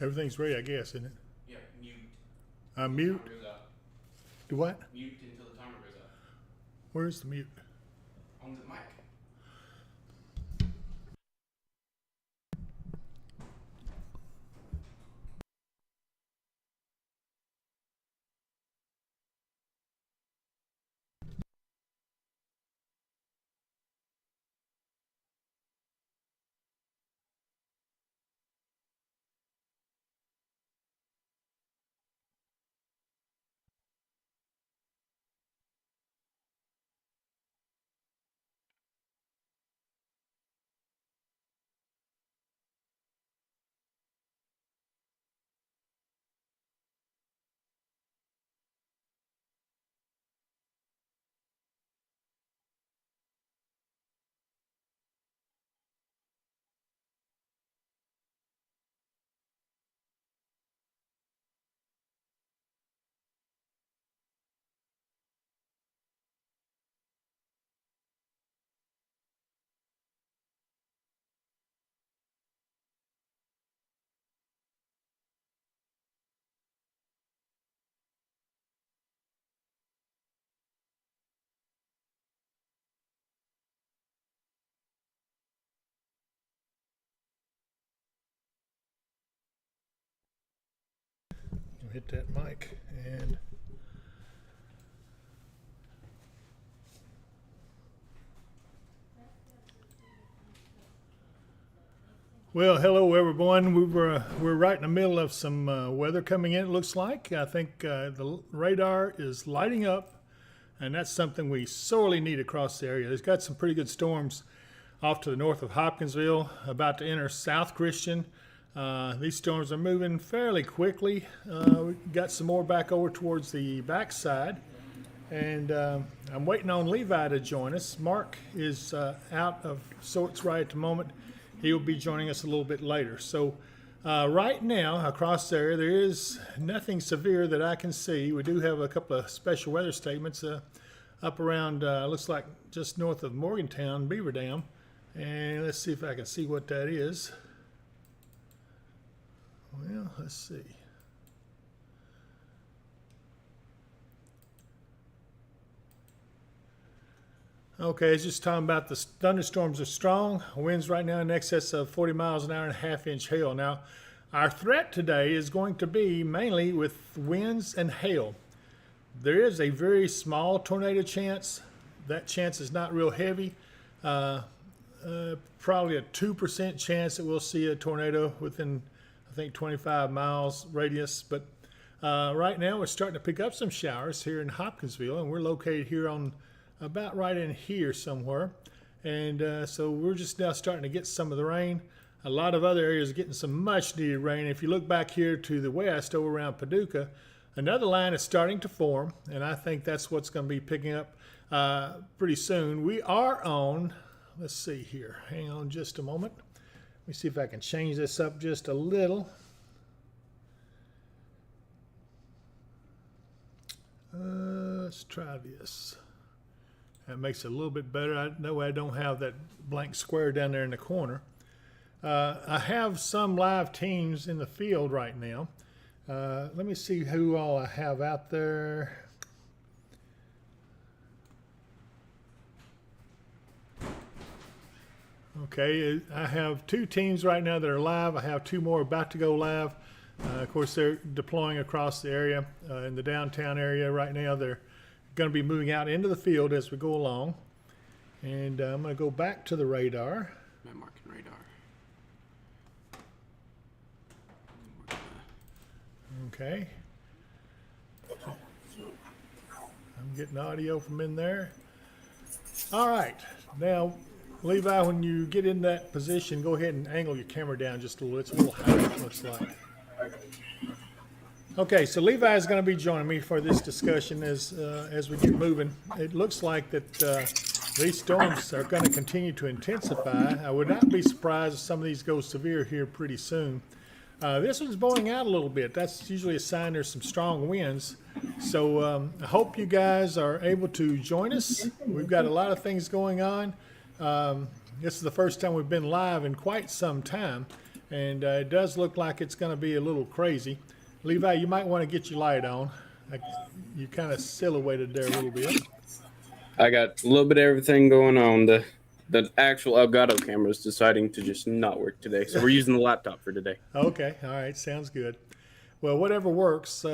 Everything's ready, I guess, isn't it? Yeah, mute. Mute? Timer goes out. Do what? Mute until the timer goes out. Where's the mute? On the mic. Hit that mic and well, hello everyone. We're right in the middle of some weather coming in. It looks like I think the radar is lighting up, and that's something we sorely need across the area. It's got some pretty good storms off to the north of Hopkinsville, about to enter South Christian. These storms are moving fairly quickly. We got some more back over towards the backside, and I'm waiting on Levi to join us. Mark is out of sorts right at the moment. He will be joining us a little bit later. So right now across there is nothing severe that I can see. We do have a couple of special weather statements up around looks like just north of Morgantown, Beaver Dam, and let's see if I can see what that is. Well, let's see. Okay, it's just talking about the thunderstorms are strong. Winds right now in excess of 40 miles an hour and a half-inch hail. Now, our threat today is going to be mainly with winds and hail. There is a very small tornado chance. That chance is not real heavy. Probably a 2% chance that we'll see a tornado within, I think, 25 miles radius. But right now we're starting to pick up some showers here in Hopkinsville, and we're located here on about right in here somewhere. And so we're just now starting to get some of the rain. A lot of other areas are getting some much needed rain. If you look back here to the west over around Paducah, another line is starting to form, and I think that's what's going to be picking up pretty soon. We are on, let's see here, hang on just a moment. Let me see if I can change this up just a little. Let's try this. That makes it a little bit better. I know I don't have that blank square down there in the corner. I have some live teams in the field right now. Let me see who all I have out there. Okay, I have two teams right now that are live. I have two more about to go live. Of course, they're deploying across the area, in the downtown area right now. They're going to be moving out into the field as we go along. And I'm going to go back to the radar. I'm marking radar. Okay. I'm getting audio from in there. All right. Now, Levi, when you get in that position, go ahead and angle your camera down just a little. It's a little higher, it looks like. Okay, so Levi is going to be joining me for this discussion as we get moving. It looks like that these storms are going to continue to intensify. I would not be surprised if some of these go severe here pretty soon. This one's blowing out a little bit. That's usually a sign there's some strong winds. So I hope you guys are able to join us. We've got a lot of things going on. This is the first time we've been live in quite some time. and it does look like it's going to be a little crazy. Levi, you might want to get your light on. You kind of silhouetted there a little bit. I got a little bit of everything going on. The actual Elgato camera is deciding to just not work today, so we're using the laptop for today. Okay, all right, sounds good. Well, whatever works.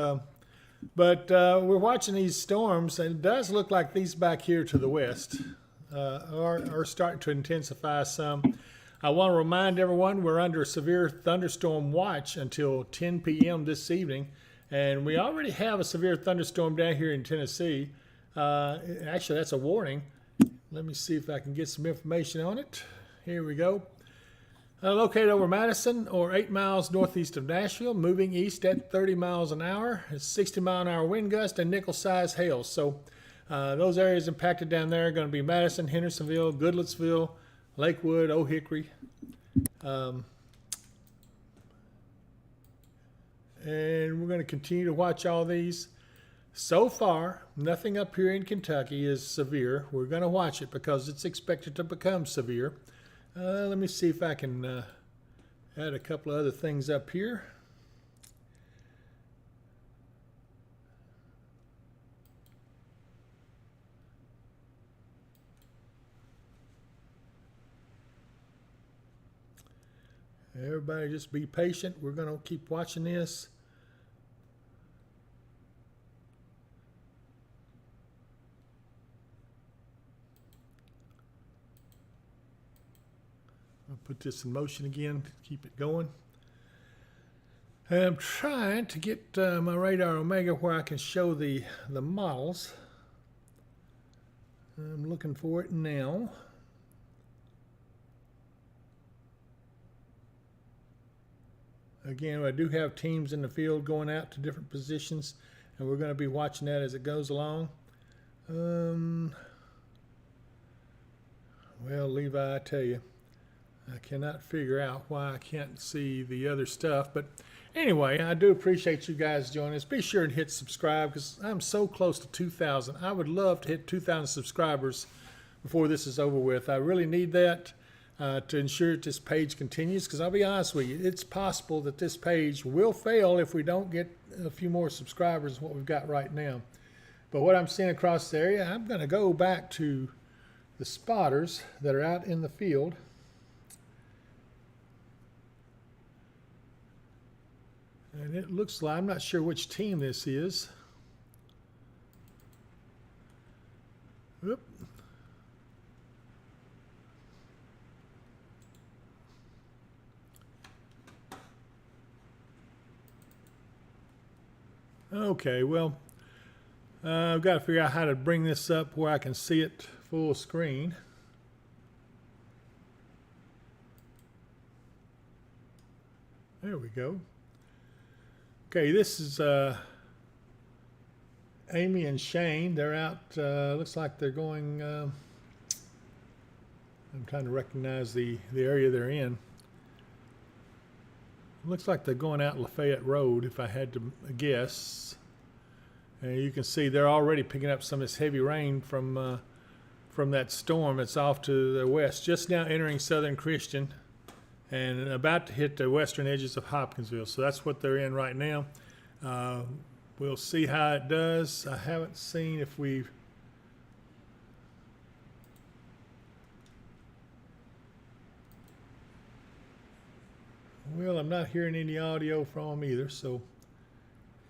But we're watching these storms, and it does look like these back here to the west are starting to intensify some. I want to remind everyone we're under a severe thunderstorm watch until 10 p.m. this evening, and we already have a severe thunderstorm down here in Tennessee. Actually, that's a warning. Let me see if I can get some information on it. Here we go. Located over Madison, or 8 miles northeast of Nashville, moving east at 30 miles an hour. It's 60-mile-an-hour wind gust and nickel-sized hail. So those areas impacted down there are going to be Madison, Hendersonville, Goodlettsville, Lakewood, Old Hickory. And we're going to continue to watch all these. So far, nothing up here in Kentucky is severe. We're going to watch it because it's expected to become severe. Let me see if I can add a couple of other things up here. Everybody just be patient. We're going to keep watching this. I'll put this in motion again to keep it going. And I'm trying to get my radar Omega where I can show the models. I'm looking for it now. Again, I do have teams in the field going out to different positions, and we're going to be watching that as it goes along. Well, Levi, I tell you, I cannot figure out why I can't see the other stuff. But anyway, I do appreciate you guys joining us. Be sure and hit subscribe because I'm so close to 2,000. I would love to hit 2,000 subscribers before this is over with. I really need that to ensure that this page continues, because I'll be honest with you, it's possible that this page will fail if we don't get a few more subscribers than what we've got right now. But what I'm seeing across the area, I'm going to go back to the spotters that are out in the field. And it looks like, I'm not sure which team this is. Oop. Okay, well, I've got to figure out how to bring this up where I can see it full screen. There we go. Okay, this is Amy and Shane. They're out, looks like they're going, I'm trying to recognize the area they're in. Looks like they're going out Lafayette Road, if I had to guess. And you can see they're already picking up some of this heavy rain from that storm that's off to the west, just now entering Southern Christian and about to hit the western edges of Hopkinsville. So that's what they're in right now. We'll see how it does. I haven't seen if we've... Well, I'm not hearing any audio from them either, so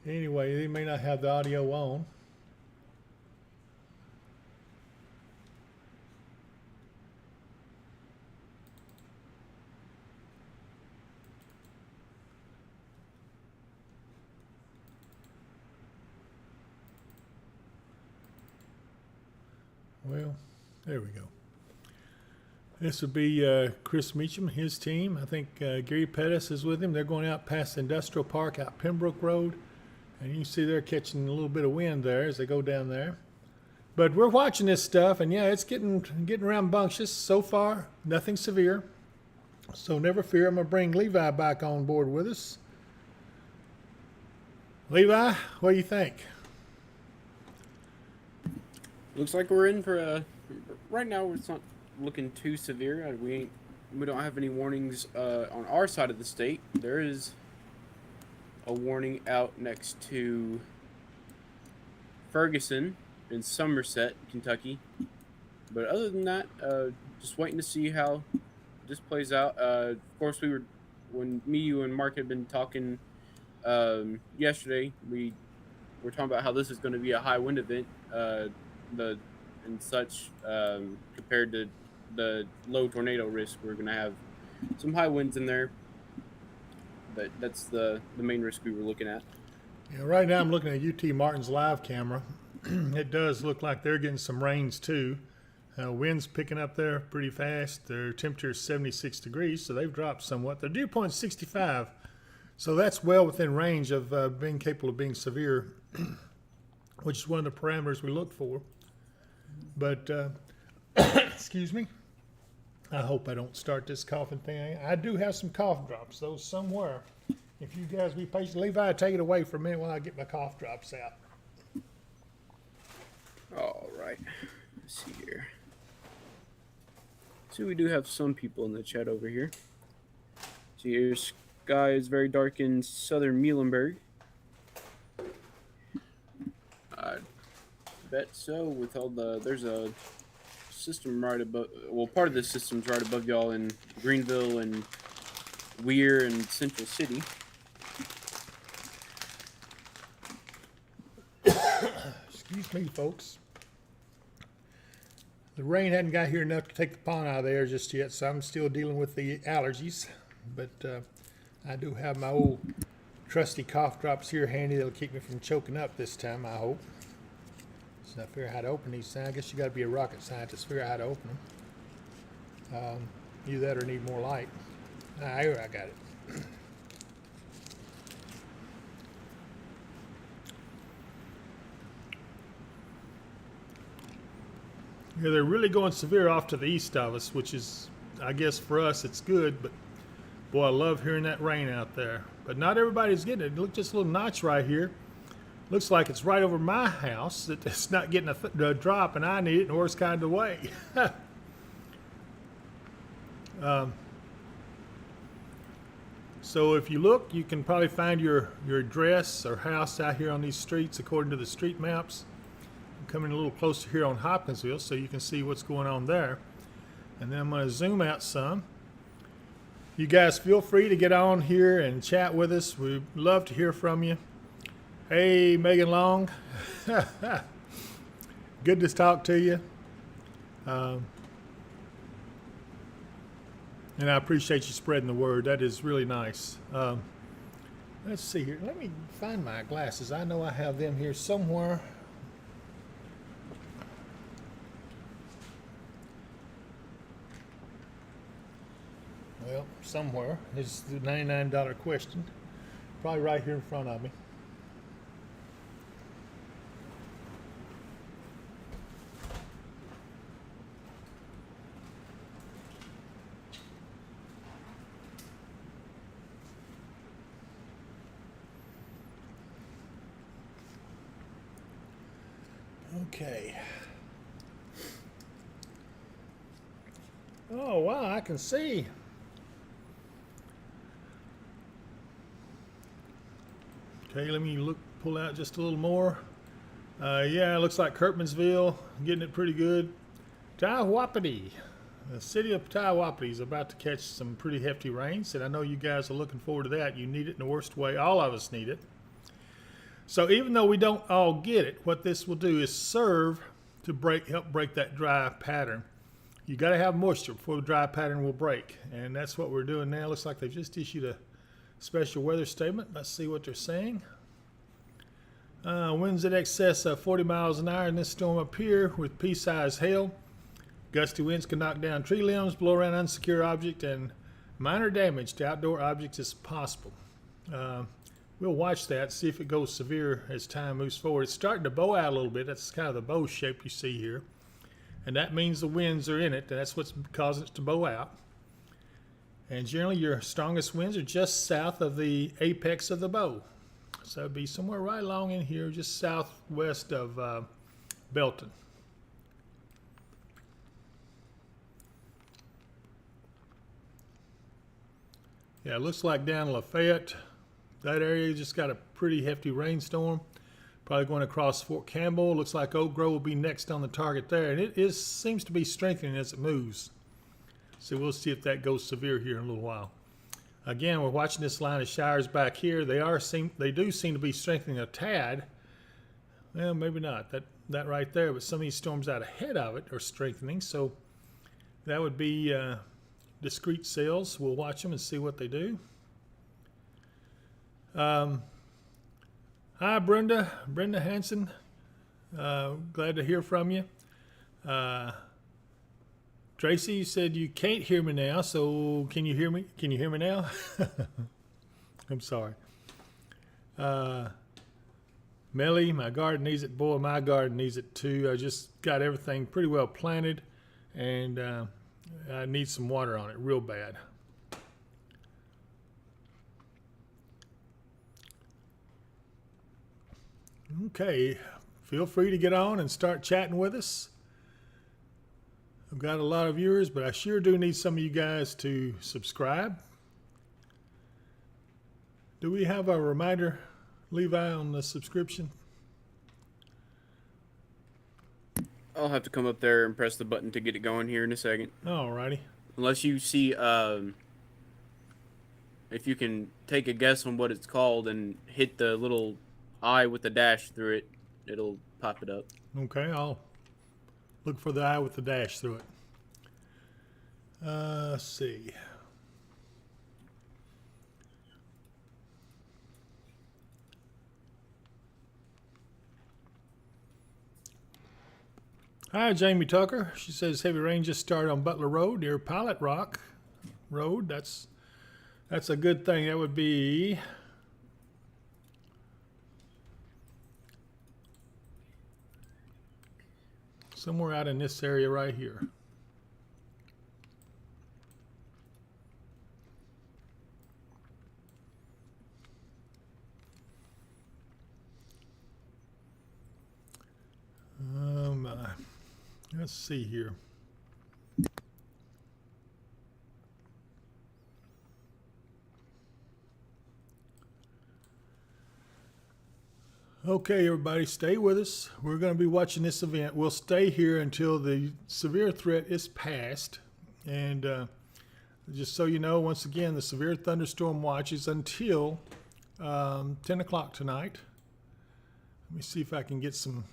anyway, they may not have the audio on. Well, there we go. This would be Chris Meacham, his team. I think Gary Pettis is with him. They're going out past the Industrial Park out Pembroke Road. And you can see they're catching a little bit of wind there as they go down there. But we're watching this stuff, and yeah, it's getting rambunctious. So far, nothing severe. So never fear. I'm going to bring Levi back on board with us. Levi, what do you think? Looks like we're in for a... Right now, it's not looking too severe. We ain't we don't have any warnings on our side of the state. There is a warning out next to Ferguson in Somerset, Kentucky. But other than that, just waiting to see how this plays out. Of course, when me, you, and Mark had been talking yesterday, we were talking about how this is going to be a high wind event, and such, compared to the low tornado risk. We're going to have some high winds in there, but that's the main risk we were looking at. Yeah, right now I'm looking at UT Martin's live camera. It does look like they're getting some rains too. Winds picking up there pretty fast. Their temperature is 76 degrees, so they've dropped somewhat. Their dew point is 65, so that's well within range of being capable of being severe, which is one of the parameters we look for. But, excuse me, I hope I don't start this coughing thing. I do have some cough drops, those somewhere. If you guys be patient, Levi, take it away for a minute while I get my cough drops out. All right, let's see here. So we do have some people in the chat over here. See, your sky is very dark in southern Muhlenberg. I bet so. With all there's a system right above. Well, part of this system's right above y'all in Greenville and Weir and Central City. Excuse me, folks. The rain hadn't got here enough to take the pond out of there just yet, so I'm still dealing with the allergies. But I do have my old trusty cough drops here handy that'll keep me from choking up this time, I hope. So I figure out how to open these things. I guess you got to be a rocket scientist to figure out how to open them. Either that or need more light. Here, I got it. Yeah, they're really going severe off to the east of us, which is, I guess for us, it's good. But boy, I love hearing that rain out there. But not everybody's getting it. Look, just a little notch right here. Looks like it's right over my house. It's not getting a drop, and I need it in the worst kind of way. So if you look, you can probably find your address or house out here on these streets according to the street maps. Coming a little closer here on Hopkinsville so you can see what's going on there. And then I'm going to zoom out some. You guys feel free to get on here and chat with us. We'd love to hear from you. Hey, Megan Long. Good to talk to you. And I appreciate you spreading the word. That is really nice. Let's see here. Let me find my glasses. I know I have them here somewhere. Well, somewhere is the $99 question. Probably right here in front of me. Okay. Oh, wow, I can see. Okay, let me pull out just a little more. Yeah, it looks like Kirkmansville, getting it pretty good. Taiwapiti, the city of Taiwapiti is about to catch some pretty hefty rains, and I know you guys are looking forward to that. You need it in the worst way. All of us need it. So even though we don't all get it, what this will do is serve to help break that dry pattern. You got to have moisture before the dry pattern will break, and that's what we're doing now. Looks like they've just issued a special weather statement. Let's see what they're saying. Winds in excess of 40 miles an hour in this storm up here with pea-sized hail. Gusty winds can knock down tree limbs, blow around unsecure objects, and minor damage to outdoor objects is possible. We'll watch that, see if it goes severe as time moves forward. It's starting to bow out a little bit. That's kind of the bow shape you see here. And that means the winds are in it, and that's what's causing it to bow out. And generally, your strongest winds are just south of the apex of the bow. So it'd be somewhere right along in here, just southwest of Belton. Yeah, it looks like down Lafayette, that area just got a pretty hefty rainstorm. Probably going across Fort Campbell. Looks like Oak Grove will be next on the target there. And it seems to be strengthening as it moves. So we'll see if that goes severe here in a little while. Again, we're watching this line of showers back here. They do seem to be strengthening a tad. Well, maybe not. That right there. But some of these storms out ahead of it are strengthening. So that would be discrete cells. We'll watch them and see what they do. Hi, Brenda Hansen. Glad to hear from you. Tracy, you said you can't hear me now, so can you hear me? Can you hear me now? I'm sorry. Melly, my garden needs it. Boy, my garden needs it too. I just got everything pretty well planted, and I need some water on it real bad. Okay, feel free to get on and start chatting with us. I've got a lot of viewers, but I sure do need some of you guys to subscribe. Do we have a reminder, Levi, on the subscription? I'll have to come up there and press the button to get it going here in a second. Alrighty. Unless you see, if you can take a guess on what it's called and hit the little eye with the dash through it, it'll pop it up. Okay, I'll look for the eye with the dash through it. Let's see. Hi, Jamie Tucker. She says heavy rain just started on Butler Road near Pilot Rock Road. That's a good thing. That would be somewhere out in this area right here. Let's see here. Okay, everybody, stay with us. We're going to be watching this event. We'll stay here until the severe threat is past. And just so you know, once again, the severe thunderstorm watch is until 10 o'clock tonight. Let me see if I can get some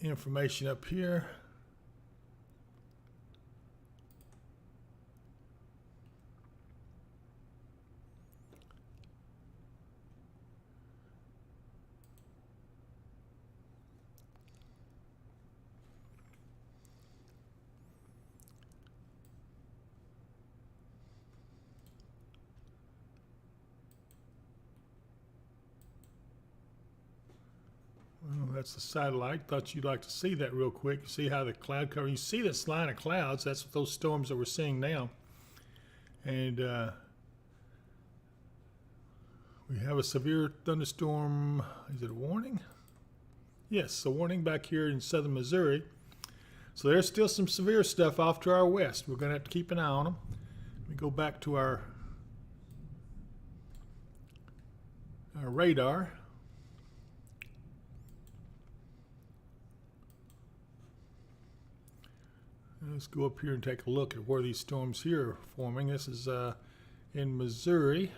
information up here. Well, that's the satellite. Thought you'd like to see that real quick. See how the cloud cover. You see this line of clouds. That's what those storms that we're seeing now. And we have a severe thunderstorm. Is it a warning? Yes, a warning back here in southern Missouri. So there's still some severe stuff off to our west. We're going to have to keep an eye on them. Let me go back to our radar. Let's go up here and take a look at where these storms here are forming. This is in Missouri.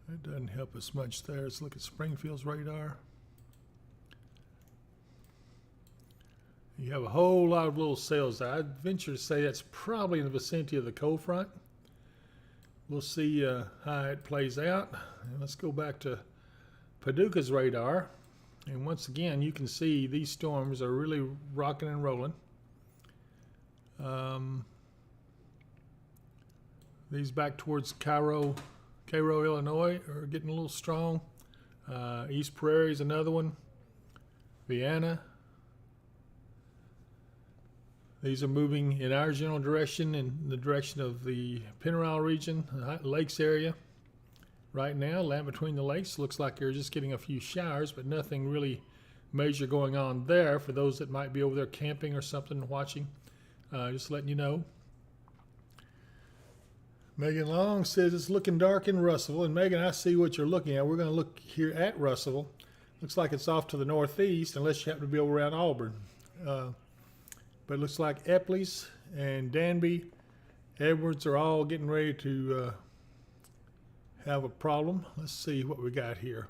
That doesn't help us much there. Let's look at Springfield's radar. You have a whole lot of little cells there. I'd venture to say that's probably in the vicinity of the cold front. We'll see how it plays out. And let's go back to Paducah's radar. And once again, you can see these storms are really rocking and rolling. These back towards Cairo, Illinois are getting a little strong. East Prairie is another one. Vienna. These are moving in our general direction, in the direction of the Pennyroyal region, the lakes area. Right now, land between the lakes, looks like you're just getting a few showers, but nothing really major going on there for those that might be over there camping or something watching. Just letting you know. Megan Long says it's looking dark in Russellville. And Megan, I see what you're looking at. We're going to look here at Russellville. Looks like it's off to the northeast, unless you happen to be over around Auburn. But it looks like Epley's and Danby, Edwards are all getting ready to have a problem. Let's see what we got here.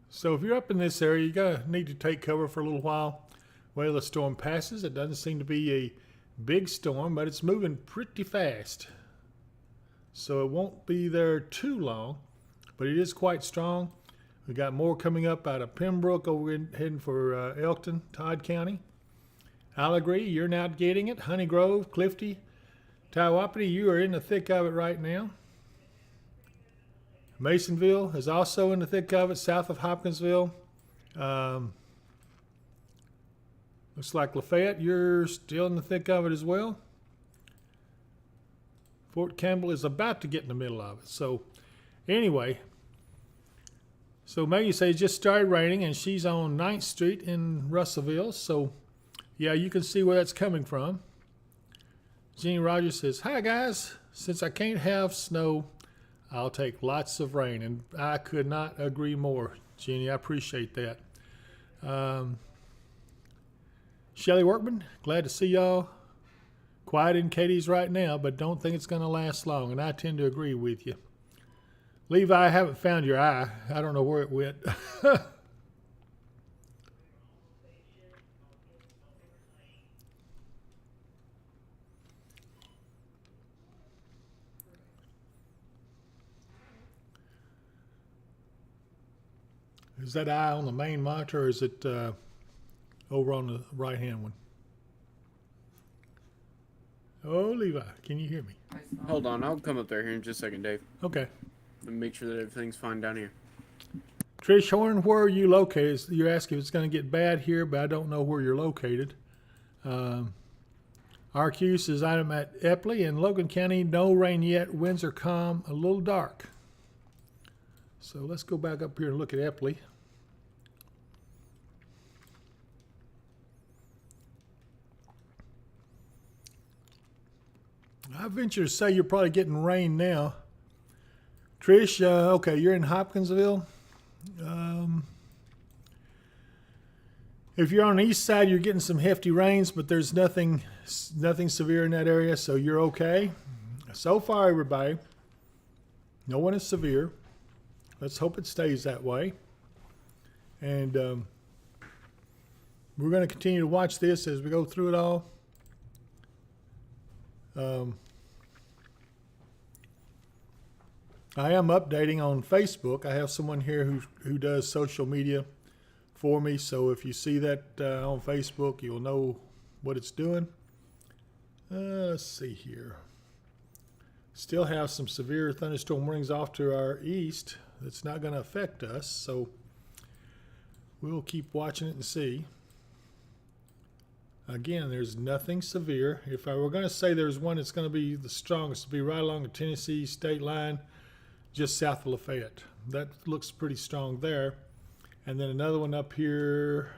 So if you're up in this area, you're going to need to take cover for a little while while the storm passes. It doesn't seem to be a big storm, but it's moving pretty fast. So it won't be there too long, but it is quite strong. We got more coming up out of Pembroke heading for Elkton, Todd County. Allegheny, you're not getting it. Honey Grove, Clifty, Tywapity, you are in the thick of it right now. Masonville is also in the thick of it, south of Hopkinsville. Looks like Lafayette, you're still in the thick of it as well. Fort Campbell is about to get in the middle of it. So anyway, so Maggie says it just started raining and she's on 9th Street in Russellville. So yeah, you can see where that's coming from. Jeannie Rogers says, hi guys, since I can't have snow, I'll take lots of rain. And I could not agree more, Jeannie. I appreciate that. Shelly Workman, glad to see y'all. Quiet in Katie's right now, but don't think it's going to last long, and I tend to agree with you. Levi, I haven't found your eye. I don't know where it went. Is that eye on the main monitor, or is it over on the right-hand one? Oh, Levi, can you hear me? Hold on, I'll come up there here in just a second, Dave. Okay. And make sure that everything's fine down here. Trish Horn, where are you located? You're asking if it's going to get bad here, but I don't know where you're located. RQ says I'm at Epley in Logan County. No rain yet. Winds are calm, a little dark. So let's go back up here and look at Epley. I venture to say you're probably getting rain now. Trish, okay, you're in Hopkinsville. If you're on the east side, you're getting some hefty rains, but there's nothing severe in that area, so you're okay. So far, everybody, no one is severe. Let's hope it stays that way. And we're going to continue to watch this as we go through it all. I am updating on Facebook. I have someone here who does social media for me, so if you see that on Facebook, you'll know what it's doing. Let's see here. Still have some severe thunderstorm warnings off to our east. That's not going to affect us, so we'll keep watching it and see. Again, there's nothing severe. If I were going to say there's one that's going to be the strongest, it'll be right along the Tennessee state line, just south of Lafayette. That looks pretty strong there. And then another one up here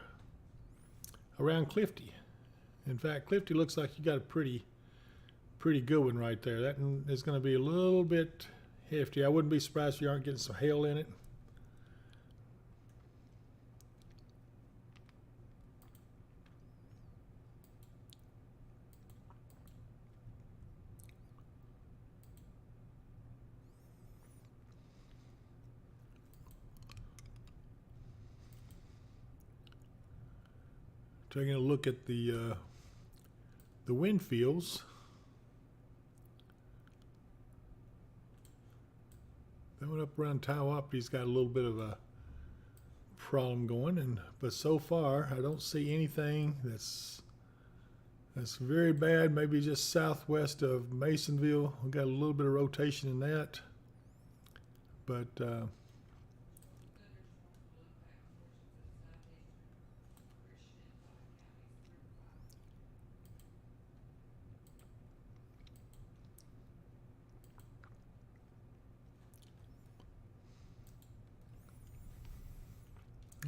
around Clifty. In fact, Clifty looks like you got a pretty good one right there. That one is going to be a little bit hefty. I wouldn't be surprised if you aren't getting some hail in it. Taking a look at the wind fields. That one up around Tywappity's got a little bit of a problem going, but so far I don't see anything that's very bad. Maybe just southwest of Masonville. We've got a little bit of rotation in that, but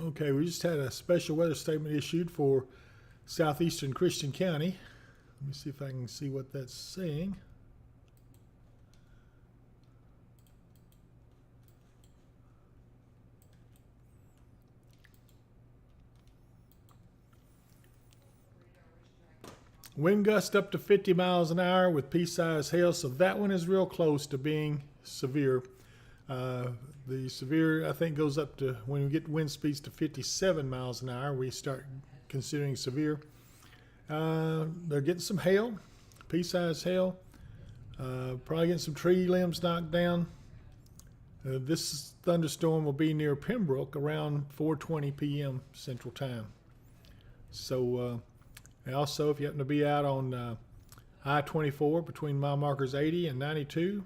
Okay, we just had a special weather statement issued for southeastern Christian County. Let me see if I can see what that's saying. Wind gust up to 50 miles an hour with pea-sized hail, so that one is real close to being severe. The severe, I think, goes up to, when we get wind speeds to 57 miles an hour, we start considering severe. They're getting some hail, pea-sized hail, probably getting some tree limbs knocked down. This thunderstorm will be near Pembroke around 4:20 p.m. Central Time. So, also, if you happen to be out on I-24 between mile markers 80 and 92,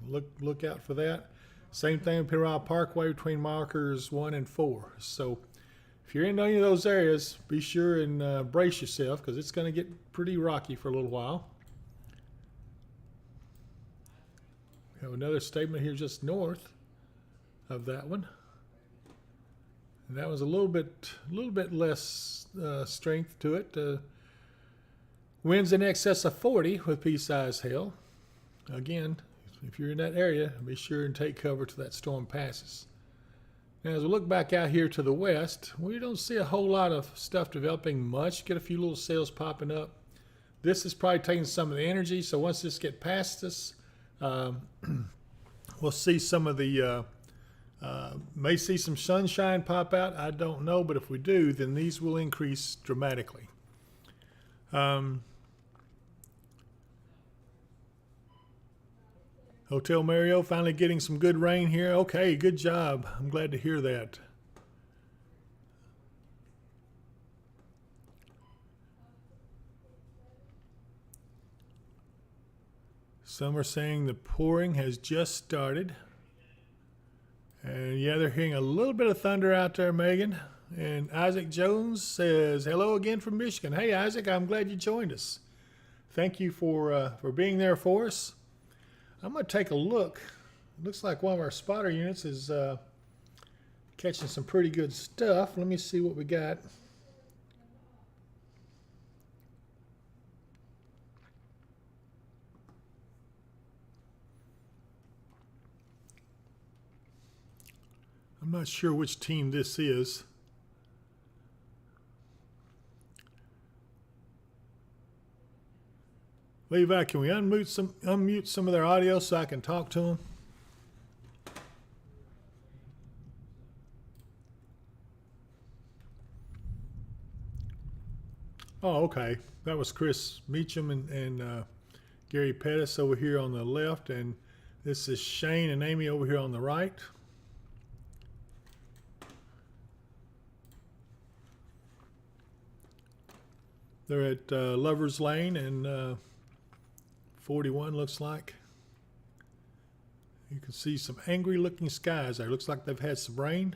look out for that. Same thing with Piral Parkway between markers 1 and 4. So if you're in any of those areas, be sure and brace yourself, because it's going to get pretty rocky for a little while. We have another statement here just north of that one. And that was a little bit less strength to it. Winds in excess of 40 with pea-sized hail. Again, if you're in that area, be sure and take cover till that storm passes. Now, as we look back out here to the west, we don't see a whole lot of stuff developing much. Get a few little sails popping up. This is probably taking some of the energy, so once this gets past us, we'll see some of the, may see some sunshine pop out. I don't know, but if we do, then these will increase dramatically. Hotel Mario finally getting some good rain here. Okay, good job. I'm glad to hear that. Some are saying the pouring has just started. And yeah, they're hearing a little bit of thunder out there, Megan. And Isaac Jones says, hello again from Michigan. Hey, Isaac, I'm glad you joined us. Thank you for being there for us. I'm going to take a look. It looks like one of our spotter units is catching some pretty good stuff. Let me see what we got. I'm not sure which team this is. Levi, can we unmute some of their audio so I can talk to them? Oh, okay. That was Chris Meacham and Gary Pettis over here on the left, and this is Shane and Amy over here on the right. They're at Lover's Lane and 41, looks like. You can see some angry looking skies there. Looks like they've had some rain.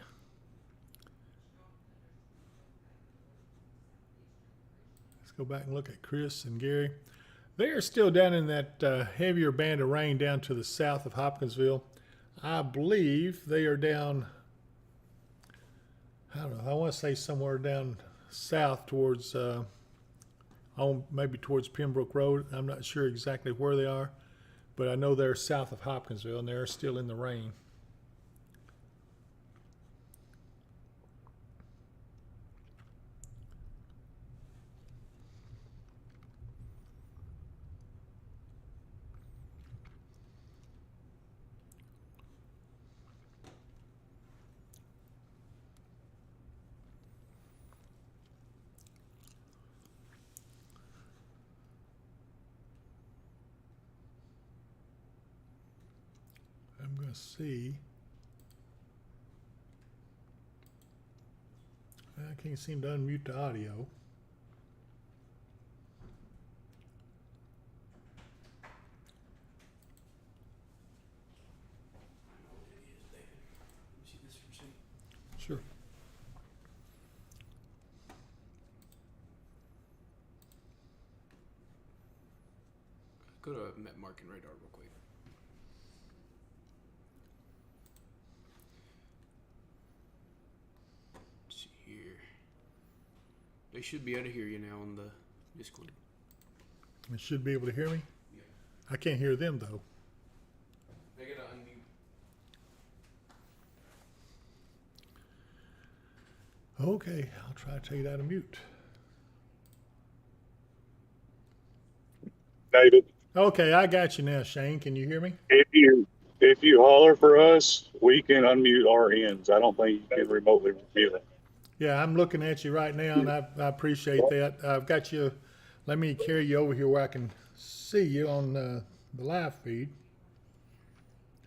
Let's go back and look at Chris and Gary. They are still down in that heavier band of rain down to the south of Hopkinsville. I believe they are down, I don't know, I want to say somewhere down south towards maybe towards Pembroke Road. I'm not sure exactly where they are, but I know they're south of Hopkinsville and they're still in the rain. I'm going to see. I can't seem to unmute the audio. Sure. Go to Met Mark and Radar real quick. They should be able to hear you now on the Discord. They should be able to hear me. Yeah. I can't hear them though. They gotta unmute. Okay, I'll try to take it out of mute. David, Okay, I got you now, Shane. Can you hear me? if you holler for us, we can unmute our ends. I don't think you can remotely review it. Yeah, I'm looking at you right now, and I appreciate that. I've got you. Let me carry you over here where I can see you on the live feed.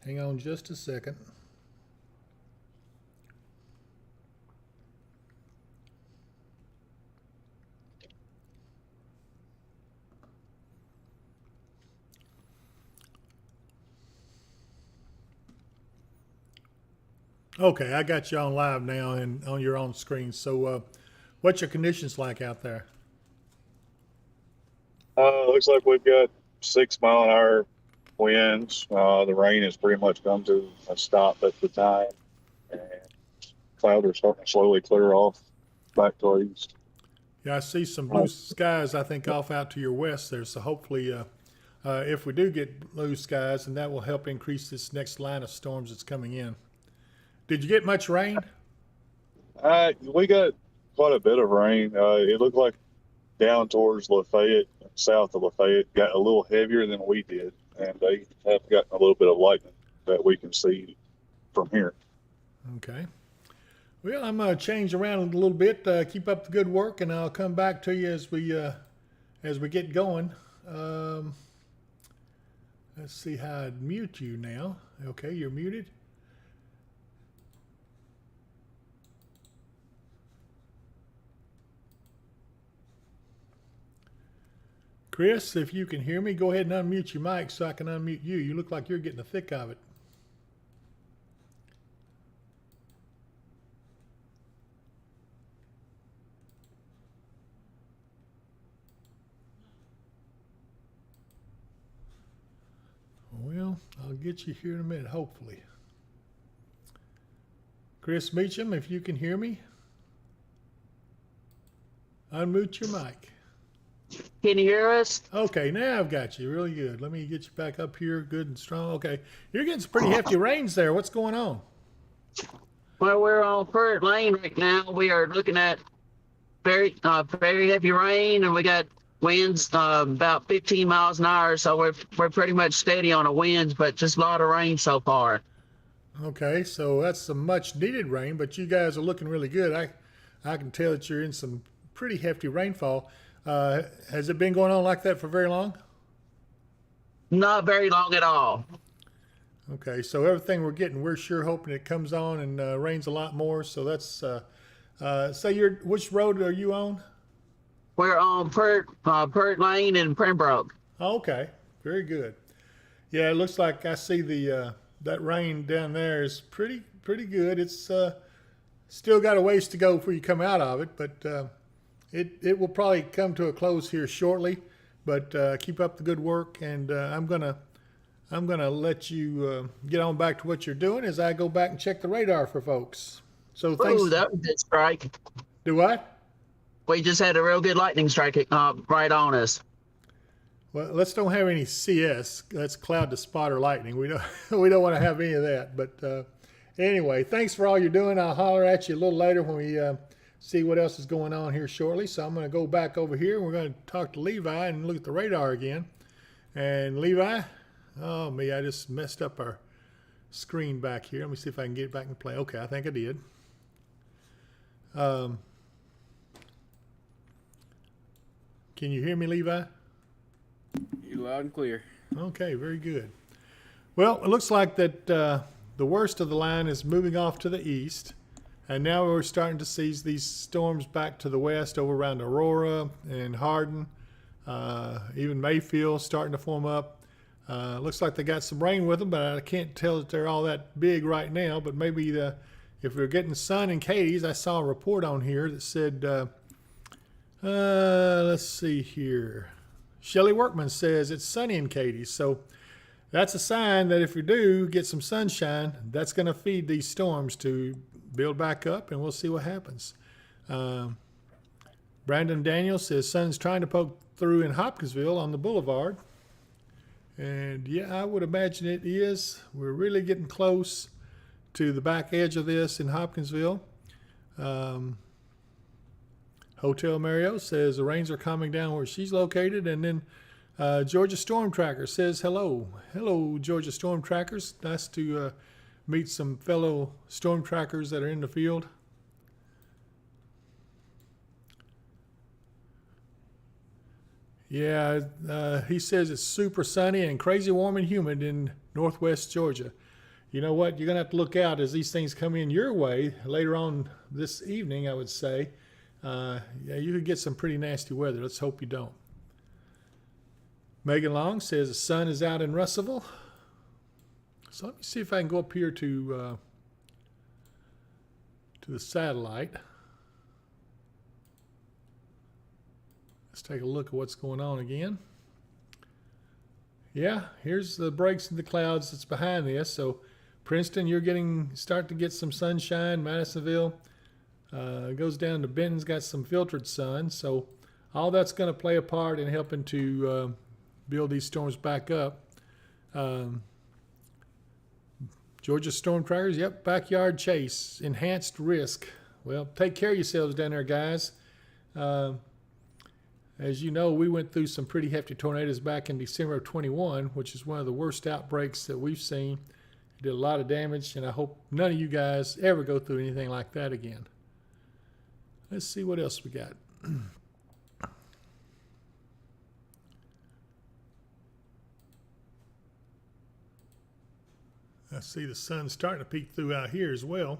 Hang on just a second. Okay, I got you on live now and on your own screen. So, what's your conditions like out there? Looks like we've got 6 mile an hour winds. The rain has pretty much come to a stop at the time, and clouds are starting to slowly clear off back to our east. Yeah, I see some blue skies, I think, off out to your west there. So hopefully, if we do get blue skies, and that will help increase this next line of storms that's coming in. Did you get much rain? We got quite a bit of rain. It looked like down towards Lafayette, south of Lafayette, got a little heavier than we did, and they have gotten a little bit of lightning that we can see from here. Okay. Well, I'm going to change around a little bit. Keep up the good work, and I'll come back to you as we get going. Let's see how I'd mute you now. Okay, you're muted. Chris, if you can hear me, go ahead and unmute your mic so I can unmute you. You look like you're getting the thick of it. Well, I'll get you here in a minute, hopefully. Chris Meacham, if you can hear me, unmute your mic. Can you hear us? Okay, now I've got you. Really good. Let me get you back up here good and strong. Okay. You're getting some pretty hefty rains there. What's going on? Well, we're on Pert Lane right now. We are looking at very heavy rain, and we got winds about 15 miles an hour. So we're pretty much steady on the winds, but just a lot of rain so far. Okay, so that's some much needed rain, but you guys are looking really good. I can tell that you're in some pretty hefty rainfall. Has it been going on like that for very long? Not very long at all. Okay, so everything we're getting, we're sure hoping it comes on and rains a lot more. So that's, which road are you on? We're on Pert Lane in Pembroke. Oh, okay, very good. Yeah, it looks like I see that rain down there is pretty good. It's still got a ways to go before you come out of it, but it will probably come to a close here shortly. But keep up the good work, and I'm gonna let you get on back to what you're doing as I go back and check the radar for folks. So thanks. Ooh, that was a good strike. Do what? We just had a real good lightning strike right on us. Well, let's don't have any CS. That's cloud to spotter lightning. We don't want to have any of that. But anyway, thanks for all you're doing. I'll holler at you a little later when we see what else is going on here shortly. So I'm going to go back over here, and we're going to talk to Levi and look at the radar again. And Levi, oh me, I just messed up our screen back here. Let me see if I can get it back in play. Okay, I think I did. Can you hear me, Levi? You're loud and clear. Okay, very good. Well, it looks like that the worst of the line is moving off to the east, and now we're starting to see these storms back to the west over around Aurora and Hardin, even Mayfield starting to form up. Looks like they got some rain with them, but I can't tell that they're all that big right now. But maybe if we're getting sun in Katie's, I saw a report on here that said, let's see here. Shelley Workman says it's sunny in Katie's. So that's a sign that if we do get some sunshine, that's going to feed these storms to build back up, and we'll see what happens. Brandon Daniels says sun's trying to poke through in Hopkinsville on the boulevard. And yeah, I would imagine it is. We're really getting close to the back edge of this in Hopkinsville. Hotel Mario says the rains are calming down where she's located. And then Georgia Storm Tracker says hello. Hello, Georgia Storm Trackers. Nice to meet some fellow storm trackers that are in the field. Yeah, he says it's super sunny and crazy warm and humid in northwest Georgia. You know what? You're going to have to look out as these things come in your way later on this evening, I would say. Yeah, you could get some pretty nasty weather. Let's hope you don't. Megan Long says the sun is out in Russellville. So let me see if I can go up here to the satellite. Let's take a look at what's going on again. Yeah, here's the breaks in the clouds that's behind this. So Princeton, you're starting to get some sunshine. Madisonville goes down to Benton's, got some filtered sun. So all that's going to play a part in helping to build these storms back up. Georgia Storm Trackers, yep, backyard chase, enhanced risk. Well, take care of yourselves down there, guys. As you know, we went through some pretty hefty tornadoes back in December of 21, which is one of the worst outbreaks that we've seen. It did a lot of damage, and I hope none of you guys ever go through anything like that again. Let's see what else we got. I see the sun starting to peek through out here as well.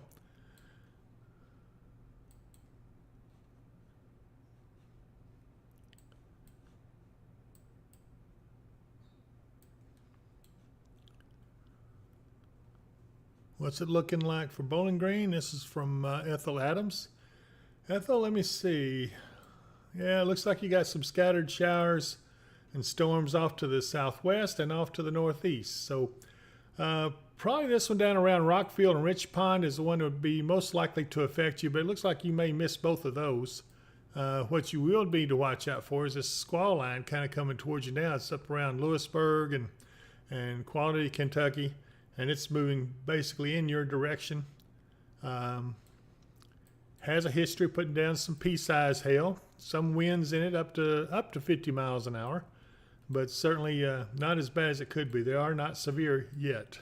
What's it looking like for Bowling Green? This is from Ethel Adams. Ethel, let me see. Yeah, it looks like you got some scattered showers and storms off to the southwest and off to the northeast. So probably this one down around Rockfield and Rich Pond is the one that would be most likely to affect you, but it looks like you may miss both of those. What you will need to watch out for is this squall line kind of coming towards you now. It's up around Lewisburg and Quality, Kentucky. And it's moving basically in your direction. Has a history of putting down some pea-sized hail, some winds in it up to 50 miles an hour, but certainly not as bad as it could be. They are not severe yet.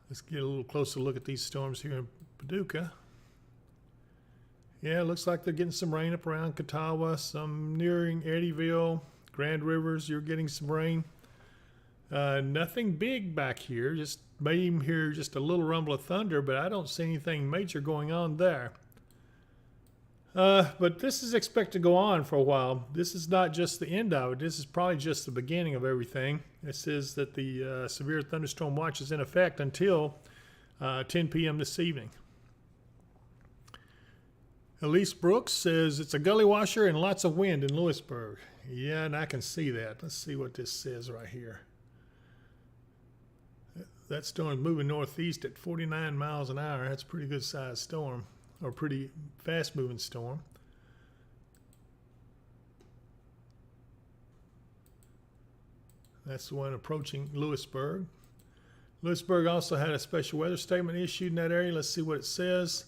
Let's get a little closer look at these storms here in Paducah. Yeah, it looks like they're getting some rain up around Catawba, some nearing Eddyville, Grand Rivers. You're getting some rain. Nothing big back here, just may even hear just a little rumble of thunder, but I don't see anything major going on there. But this is expected to go on for a while. This is not just the end of it. This is probably just the beginning of everything. It says that the severe thunderstorm watch is in effect until 10 p.m. this evening. Elise Brooks says it's a gully washer and lots of wind in Lewisburg. Yeah, and I can see that. Let's see what this says right here. That storm is moving northeast at 49 miles an hour. That's a pretty good sized storm, or pretty fast moving storm. That's the one approaching Lewisburg. Lewisburg also had a special weather statement issued in that area. Let's see what it says.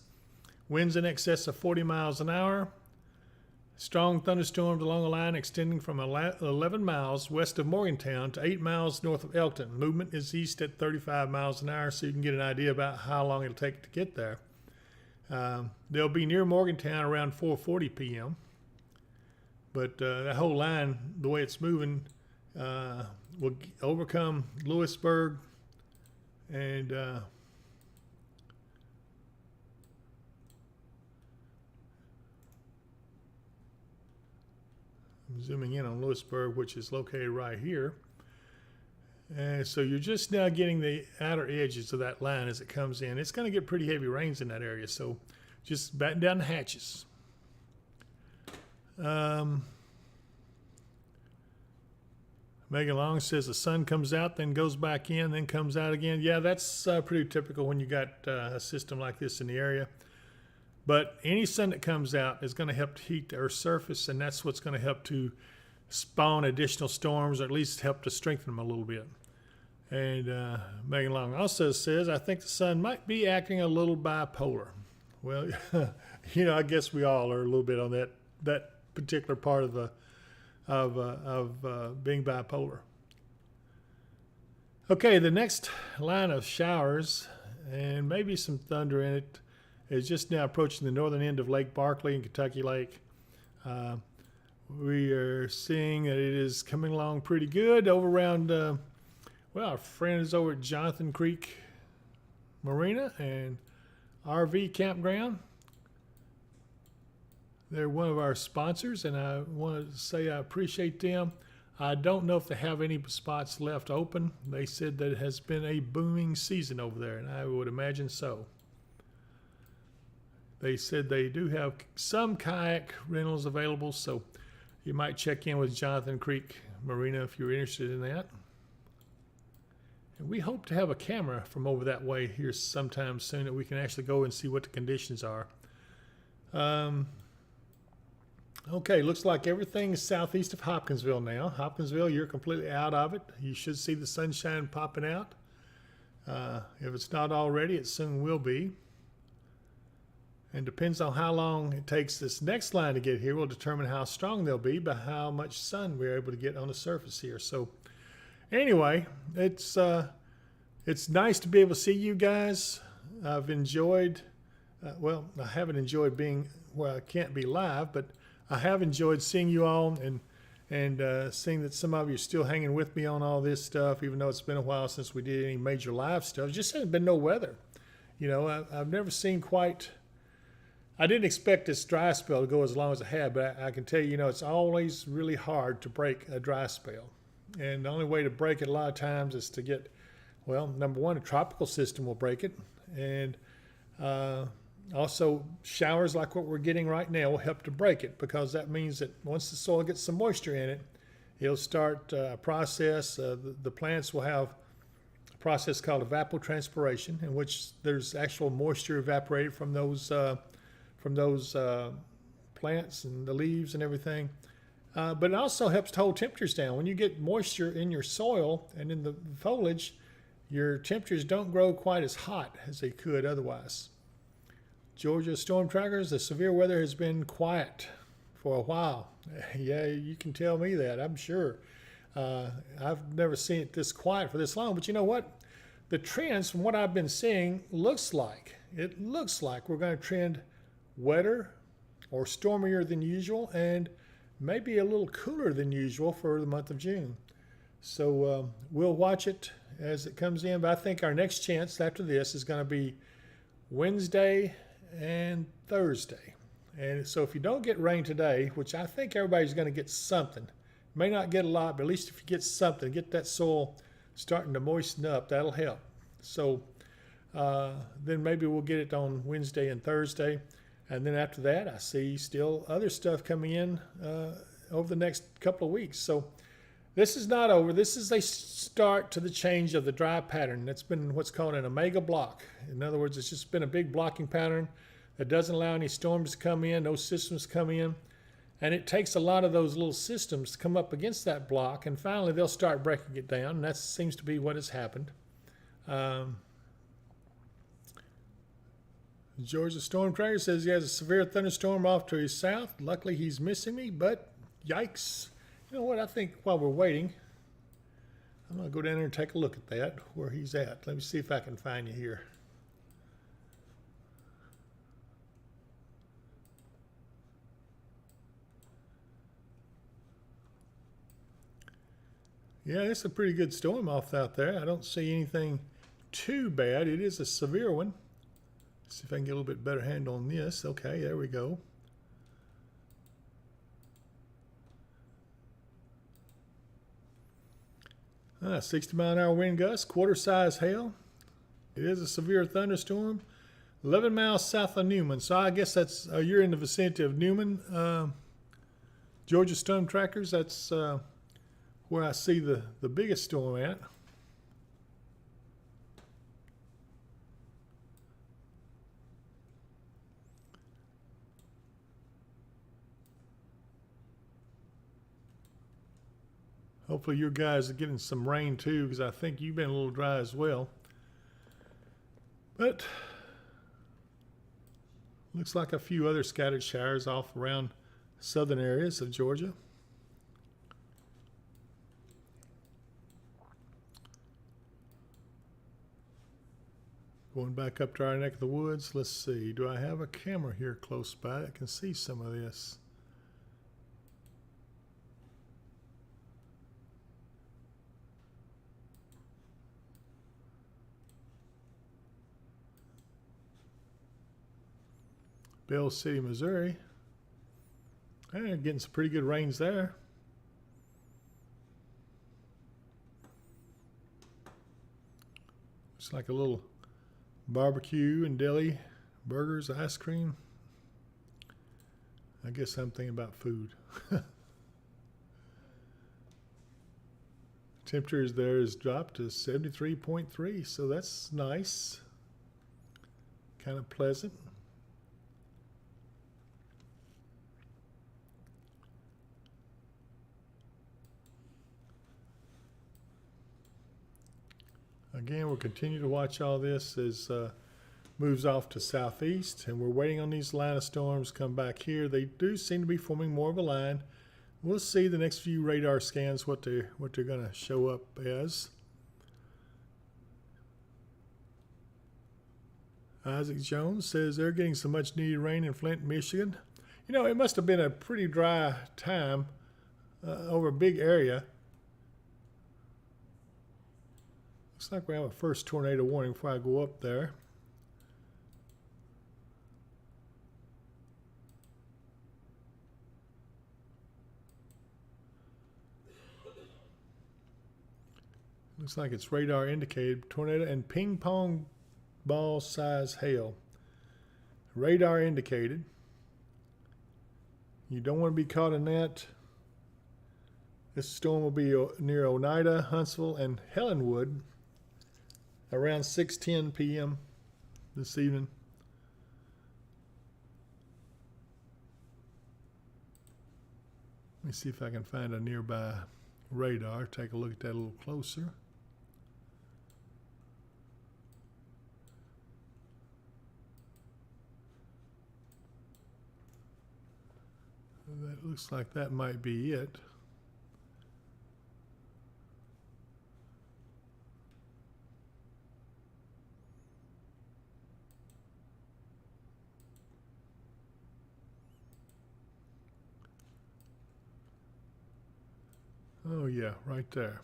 Winds in excess of 40 miles an hour. Strong thunderstorms along a line extending from 11 miles west of Morgantown to 8 miles north of Elkton. Movement is east at 35 miles an hour, so you can get an idea about how long it'll take to get there. They'll be near Morgantown around 4:40 p.m. But that whole line, the way it's moving, will overcome Lewisburg and I'm zooming in on Lewisburg, which is located right here. And so you're just now getting the outer edges of that line as it comes in. It's going to get pretty heavy rains in that area, so just batten down the hatches. Megan Long says the sun comes out, then goes back in, then comes out again. Yeah, that's pretty typical when you got a system like this in the area. But any sun that comes out is going to help to heat the Earth's surface, and that's what's going to help to spawn additional storms, or at least help to strengthen them a little bit. And Megan Long also says, I think the sun might be acting a little bipolar. Well, I guess we all are a little bit on that particular part of being bipolar. Okay, the next line of showers and maybe some thunder in it is just now approaching the northern end of Lake Barkley and Kentucky Lake. We are seeing that it is coming along pretty good over around, our friends over at Jonathan Creek Marina and RV Campground. They're one of our sponsors, and I want to say I appreciate them. I don't know if they have any spots left open. They said that it has been a booming season over there, and I would imagine so. They said they do have some kayak rentals available, so you might check in with Jonathan Creek Marina if you're interested in that. And we hope to have a camera from over that way here sometime soon that we can actually go and see what the conditions are. Okay, looks like everything is southeast of Hopkinsville now. Hopkinsville, you're completely out of it. You should see the sunshine popping out. If it's not already, it soon will be. And depends on how long it takes this next line to get here will determine how strong they'll be by how much sun we're able to get on the surface here. So anyway, it's nice to be able to see you guys. I've enjoyed, I haven't enjoyed being where I can't be live, but I have enjoyed seeing you all and seeing that some of you are still hanging with me on all this stuff, even though it's been a while since we did any major live stuff. Just hasn't been no weather. I've never seen quite. I didn't expect this dry spell to go as long as it had, but I can tell you, it's always really hard to break a dry spell. And the only way to break it a lot of times is to get, number one, a tropical system will break it. And also showers like what we're getting right now will help to break it, because that means that once the soil gets some moisture in it, it'll start a process. The plants will have a process called evapotranspiration, in which there's actual moisture evaporated from those plants and the leaves and everything. But it also helps to hold temperatures down. When you get moisture in your soil and in the foliage, your temperatures don't grow quite as hot as they could otherwise. Georgia storm trackers, the severe weather has been quiet for a while. Yeah, you can tell me that, I'm sure. I've never seen it this quiet for this long, but you know what? The trends from what I've been seeing looks like we're going to trend wetter or stormier than usual, and maybe a little cooler than usual for the month of June. So we'll watch it as it comes in, but I think our next chance after this is going to be Wednesday and Thursday. And so if you don't get rain today, which I think everybody's going to get something, may not get a lot, but at least if you get something, get that soil starting to moisten up, that'll help. So then maybe we'll get it on Wednesday and Thursday. And then after that, I see still other stuff coming in over the next couple of weeks. So this is not over. This is a start to the change of the dry pattern. That's been what's called an omega block. In other words, it's just been a big blocking pattern that doesn't allow any storms to come in, no systems come in. And it takes a lot of those little systems to come up against that block, and finally they'll start breaking it down, and that seems to be what has happened. Georgia Storm Tracker says he has a severe thunderstorm off to his south. Luckily, he's missing me, but yikes. You know what? I think while we're waiting, I'm going to go down there and take a look at that, where he's at. Let me see if I can find you here. Yeah, it's a pretty good storm off out there. I don't see anything too bad. It is a severe one. See if I can get a little bit better handle on this. Okay, there we go. 60-mile-an-hour wind gusts, quarter-size hail. It is a severe thunderstorm. 11 miles south of Newman. So I guess that's you're in the vicinity of Newman. Georgia Storm Trackers, that's where I see the biggest storm at. Hopefully you guys are getting some rain too, because I think you've been a little dry as well. But looks like a few other scattered showers off around southern areas of Georgia. Going back up to our neck of the woods, let's see. Do I have a camera here close by that can see some of this? Bell City, Missouri. Getting some pretty good rains there. Looks like a little barbecue and deli, burgers, ice cream. I guess I'm thinking about food. Temperatures there is dropped to 73.3, so that's nice. Kind of pleasant. Again, we'll continue to watch all this as moves off to southeast, and we're waiting on these line of storms to come back here. They do seem to be forming more of a line. We'll see the next few radar scans what they're going to show up as. Isaac Jones says they're getting some much needed rain in Flint, Michigan. You know, it must have been a pretty dry time over a big area. Looks like we have a first tornado warning before I go up there. Looks like it's radar indicated tornado and ping pong ball size hail. Radar indicated. You don't want to be caught in that. This storm will be near Oneida, Huntsville, and Helenwood around 6:10 p.m. this evening. Let me see if I can find a nearby radar. Take a look at that a little closer. That looks like that might be it. Oh yeah, right there.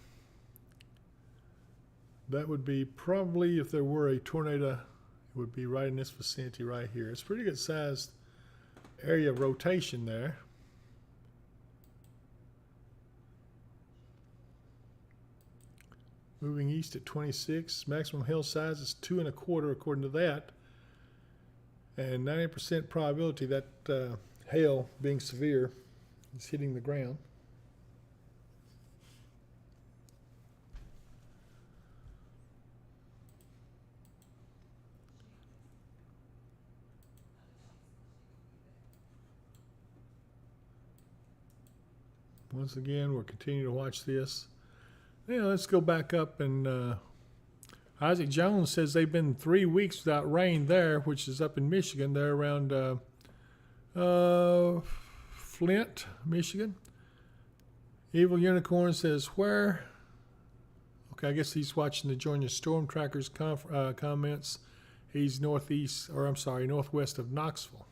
That would be probably, if there were a tornado, it would be right in this vicinity right here. It's a pretty good sized area of rotation there. Moving east at 26. Maximum hail size is 2 1/4 according to that. And 90% probability that hail being severe is hitting the ground. Once again, we're continuing to watch this. Yeah, let's go back up and Isaac Jones says they've been 3 weeks without rain there, which is up in Michigan. They're around Flint, Michigan. Evil Unicorn says where? Okay, I guess he's watching the Georgia Storm Trackers comments. He's northwest of Knoxville.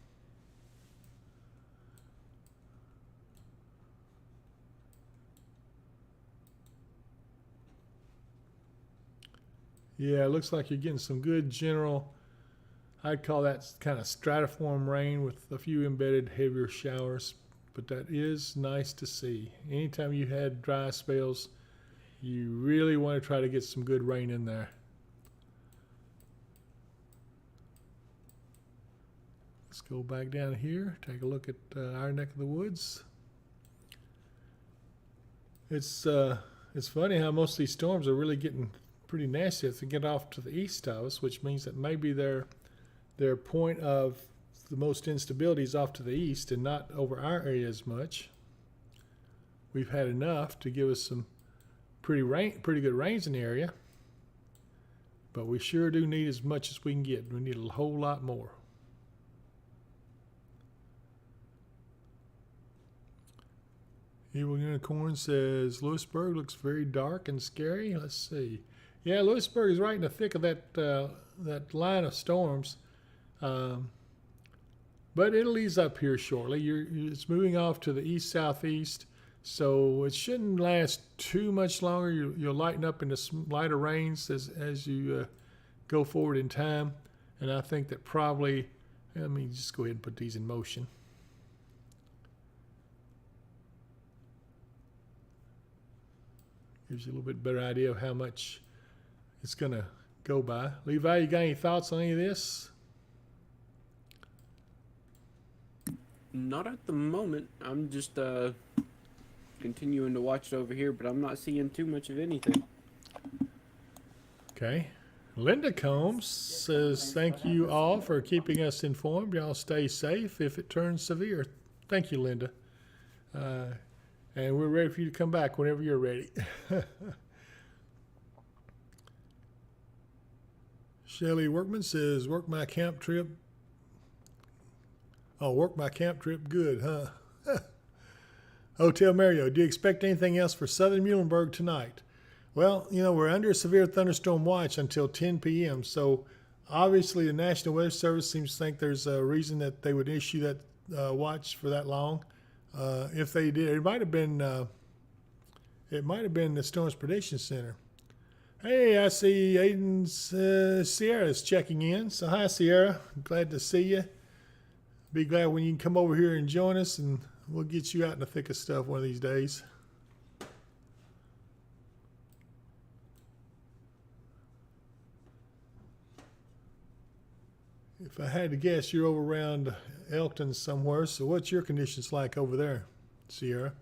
Yeah, it looks like you're getting some good general, I'd call that kind of stratiform rain with a few embedded heavier showers, but that is nice to see. Anytime you had dry spells, you really want to try to get some good rain in there. Let's go back down here, take a look at our neck of the woods. It's funny how most of these storms are really getting pretty nasty if they get off to the east of us, which means that maybe their point of the most instability is off to the east and not over our area as much. We've had enough to give us some pretty good rains in the area. But we sure do need as much as we can get. We need a whole lot more. Evil Unicorn says Lewisburg looks very dark and scary. Let's see. Yeah, Lewisburg is right in the thick of that line of storms. But it'll ease up here shortly. It's moving off to the east-southeast, so it shouldn't last too much longer. You'll lighten up into some lighter rains as you go forward in time. And I think that probably, let me just go ahead and put these in motion. Gives you a little bit better idea of how much it's going to go by. Levi, you got any thoughts on any of this? Not at the moment. I'm just continuing to watch it over here, but I'm not seeing too much of anything. Okay. Linda Combs says, thank you all for keeping us informed. Y'all stay safe if it turns severe. Thank you, Linda. And we're ready for you to come back whenever you're ready. Shelly Workman says, work my camp trip good, huh? Hotel Mario, do you expect anything else for southern Muhlenberg tonight? Well, we're under a severe thunderstorm watch until 10 p.m., so obviously the National Weather Service seems to think there's a reason that they would issue that watch for that long. If they did, it might have been the Storms Prediction Center. Hey, I see Aiden's Sierra's checking in. So hi, Sierra. Glad to see you. Be glad when you can come over here and join us, and we'll get you out in the thick of stuff one of these days. If I had to guess, you're over around Elkton somewhere. So what's your conditions like over there, Sierra?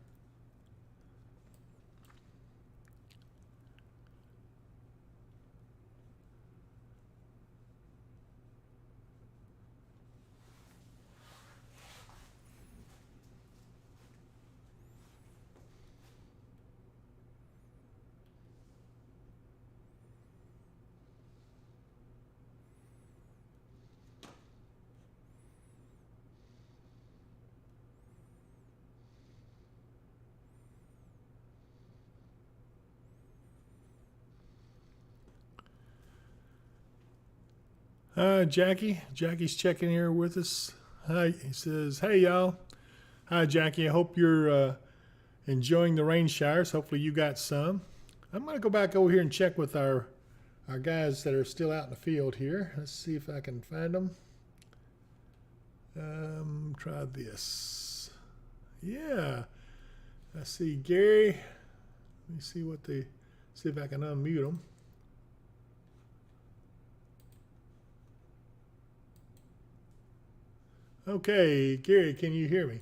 Jackie. Jackie's checking here with us. Hi, he says, hey, y'all. Hi, Jackie. I hope you're enjoying the rain showers. Hopefully you got some. I'm going to go back over here and check with our guys that are still out in the field here. Let's see if I can find them. Try this. Yeah. I see Gary. Let me see see if I can unmute them. Okay, Gary, can you hear me?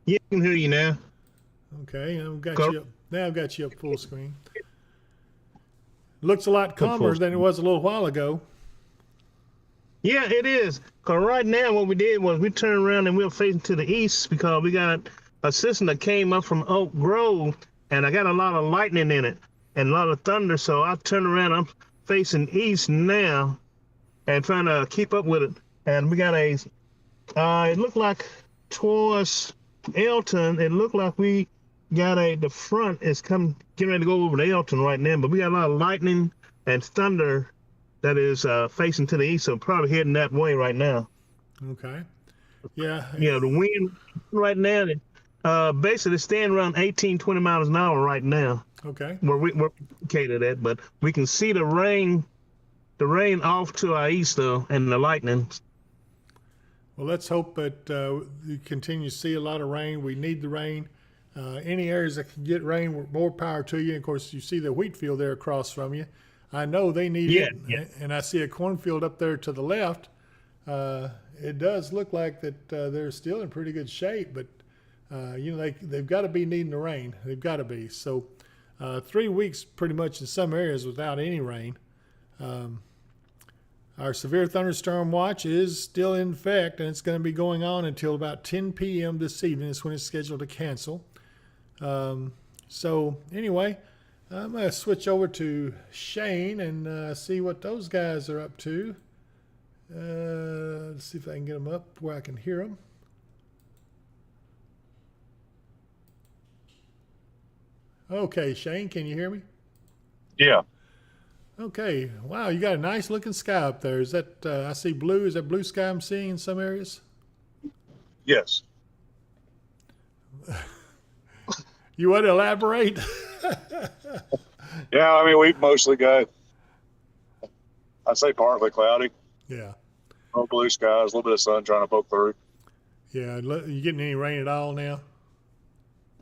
Yeah, I can hear you now. Okay, I've got you up full screen. Looks a lot calmer than it was a little while ago. Yeah, it is. Because right now what we did was we turned around and we were facing to the east because we got a system that came up from Oak Grove, and I got a lot of lightning in it and a lot of thunder. So I turned around. I'm facing east now and trying to keep up with it. And we got it looked like towards Elton, it looked like we got the front is getting ready to go over to Elton right now, but we got a lot of lightning and thunder that is facing to the east, so probably heading that way right now. Okay. Yeah. Yeah, the wind right now, basically staying around 18, 20 miles an hour right now. Okay. Where we're located at, but we can see the rain off to our east though, and the lightning. Well, let's hope that you continue to see a lot of rain. We need the rain. Any areas that can get rain, more power to you. And of course, you see the wheat field there across from you. I know they need it. Yeah. And I see a cornfield up there to the left. It does look like that they're still in pretty good shape, but they've got to be needing the rain. They've got to be. So 3 weeks pretty much in some areas without any rain. Our severe thunderstorm watch is still in effect, and it's going to be going on until about 10 p.m. this evening. Is when it's scheduled to cancel. So anyway, I'm going to switch over to Shane and see what those guys are up to. Let's see if I can get them up where I can hear them. Okay, Shane, can you hear me? Yeah. Okay. Wow, you got a nice looking sky up there. Is that, I see blue. Is that blue sky I'm seeing in some areas? Yes. You want to elaborate? Yeah, I mean, we've mostly got, I'd say partly cloudy. Yeah. No blue skies, a little bit of sun trying to poke through. Yeah. You getting any rain at all now?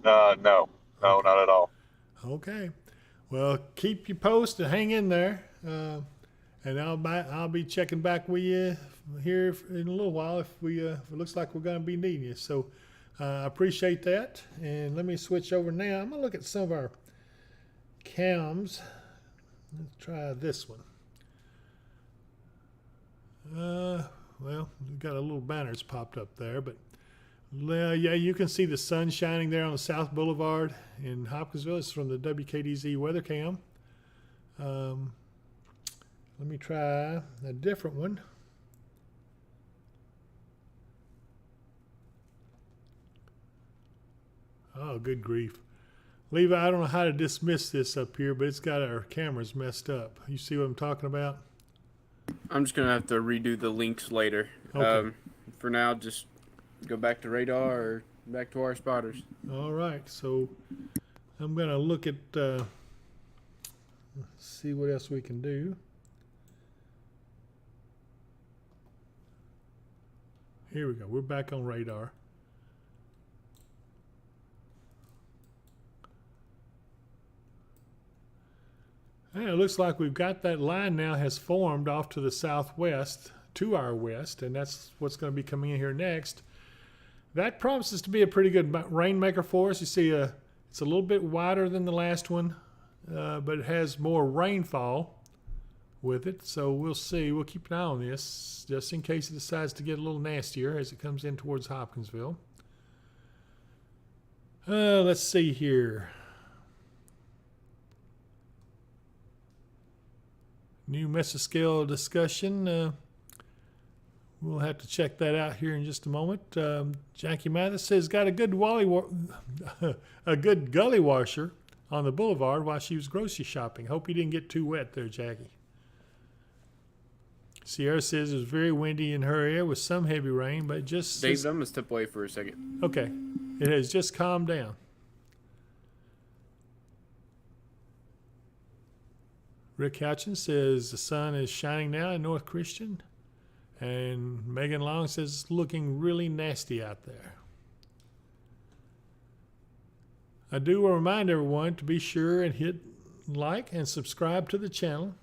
No, Okay. not at all. Okay. Well, keep you posted. Hang in there. And I'll be checking back with you here in a little while if it looks like we're going to be needing you. So I appreciate that. And let me switch over now. I'm going to look at some of our cams. Let's try this one. Well, we've got a little banners popped up there, but yeah, you can see the sun shining there on the South Boulevard in Hopkinsville. It's from the WKDZ weather cam. Let me try a different one. Oh, good grief. Levi, I don't know how to dismiss this up here, but it's got our cameras messed up. You see what I'm talking about? I'm just gonna have to redo the links later. Okay. For now, just go back to radar or back to our spotters. All right, so I'm going to look at, see what else we can do. Here we go. We're back on radar. And it looks like we've got that line now has formed off to the southwest, to our west, and that's what's going to be coming in here next. That promises to be a pretty good rainmaker for us. You see, it's a little bit wider than the last one, but it has more rainfall with it. So we'll see. We'll keep an eye on this just in case it decides to get a little nastier as it comes in towards Hopkinsville. Let's see here. New mesoscale discussion. We'll have to check that out here in just a moment. Jackie Mathis says got a good a good gully washer on the boulevard while she was grocery shopping. Hope you didn't get too wet there, Jackie. Sierra says it was very windy in her area with some heavy rain, but just Dave, I'm gonna step away for a second. okay. It has just calmed down. Rick Houchin says the sun is shining now in North Christian. And Megan Long says it's looking really nasty out there. I do remind everyone to be sure and hit like and subscribe to the channel.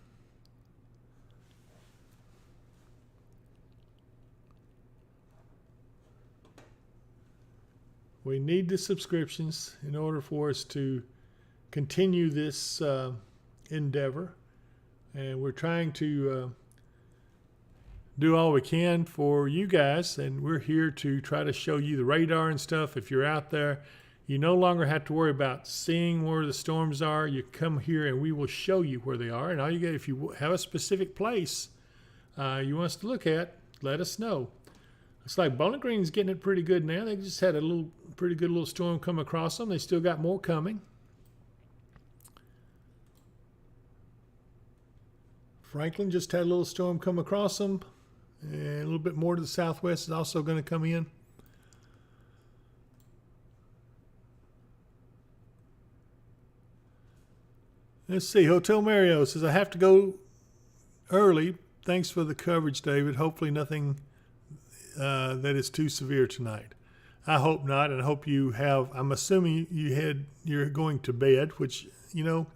We need the subscriptions in order for us to continue this endeavor. And we're trying to do all we can for you guys, and we're here to try to show you the radar and stuff. If you're out there, you no longer have to worry about seeing where the storms are. You come here and we will show you where they are. And all you get, if you have a specific place you want us to look at, let us know. Looks like Bowling Green's getting it pretty good now. They just had a pretty good little storm come across them. They still got more coming. Franklin just had a little storm come across them. And a little bit more to the southwest is also going to come in. Let's see. Hotel Mario says, I have to go early. Thanks for the coverage, David. Hopefully nothing that is too severe tonight. I hope not, and I hope you have. I'm assuming you're going to bed, which, you know,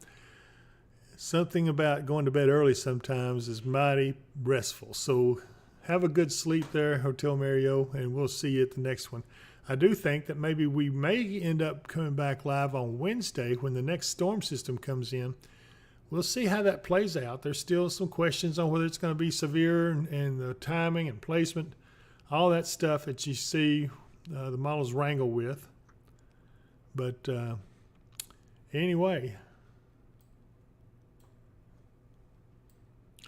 something about going to bed early sometimes is mighty restful. So have a good sleep there, Hotel Mario, and we'll see you at the next one. I do think that maybe we may end up coming back live on Wednesday when the next storm system comes in. We'll see how that plays out. There's still some questions on whether it's going to be severe and the timing and placement, all that stuff that you see the models wrangle with. But anyway,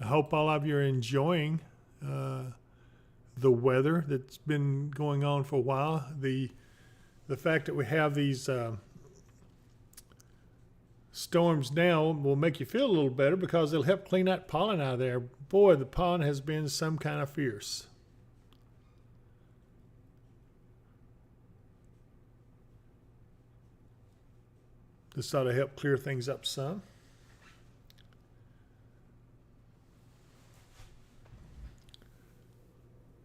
I hope all of you are enjoying the weather that's been going on for a while. The fact that we have these storms now will make you feel a little better because it'll help clean that pollen out of there. Boy, the pollen has been some kind of fierce. This ought to help clear things up some.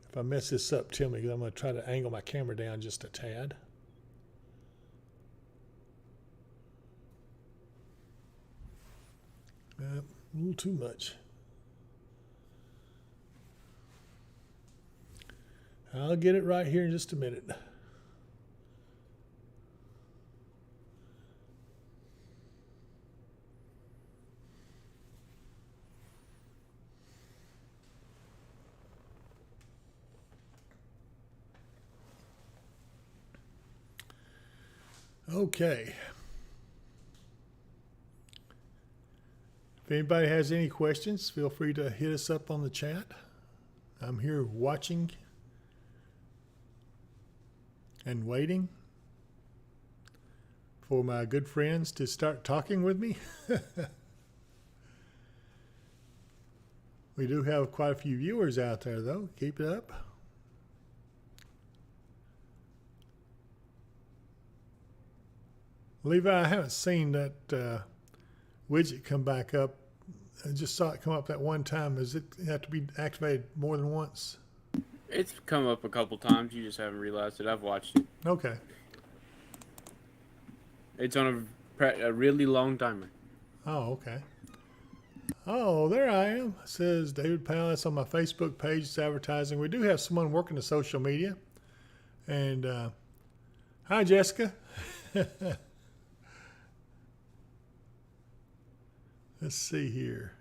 If I mess this up, tell me, because I'm going to try to angle my camera down just a tad. A little too much. I'll get it right here in just a minute. Okay. If anybody has any questions, feel free to hit us up on the chat. I'm here watching and waiting for my good friends to start talking with me. We do have quite a few viewers out there, though. Keep it up. Levi, I haven't seen that widget come back up. I just saw it come up that one time. Does it have to be activated more than once? It's come up a couple times. You just haven't realized it. I've watched it. Okay. It's on a really long timer. Oh, okay. Oh, there I am. It says David Powell. That's on my Facebook page. It's advertising. We do have someone working the social media. And hi, Jessica. Let's see here.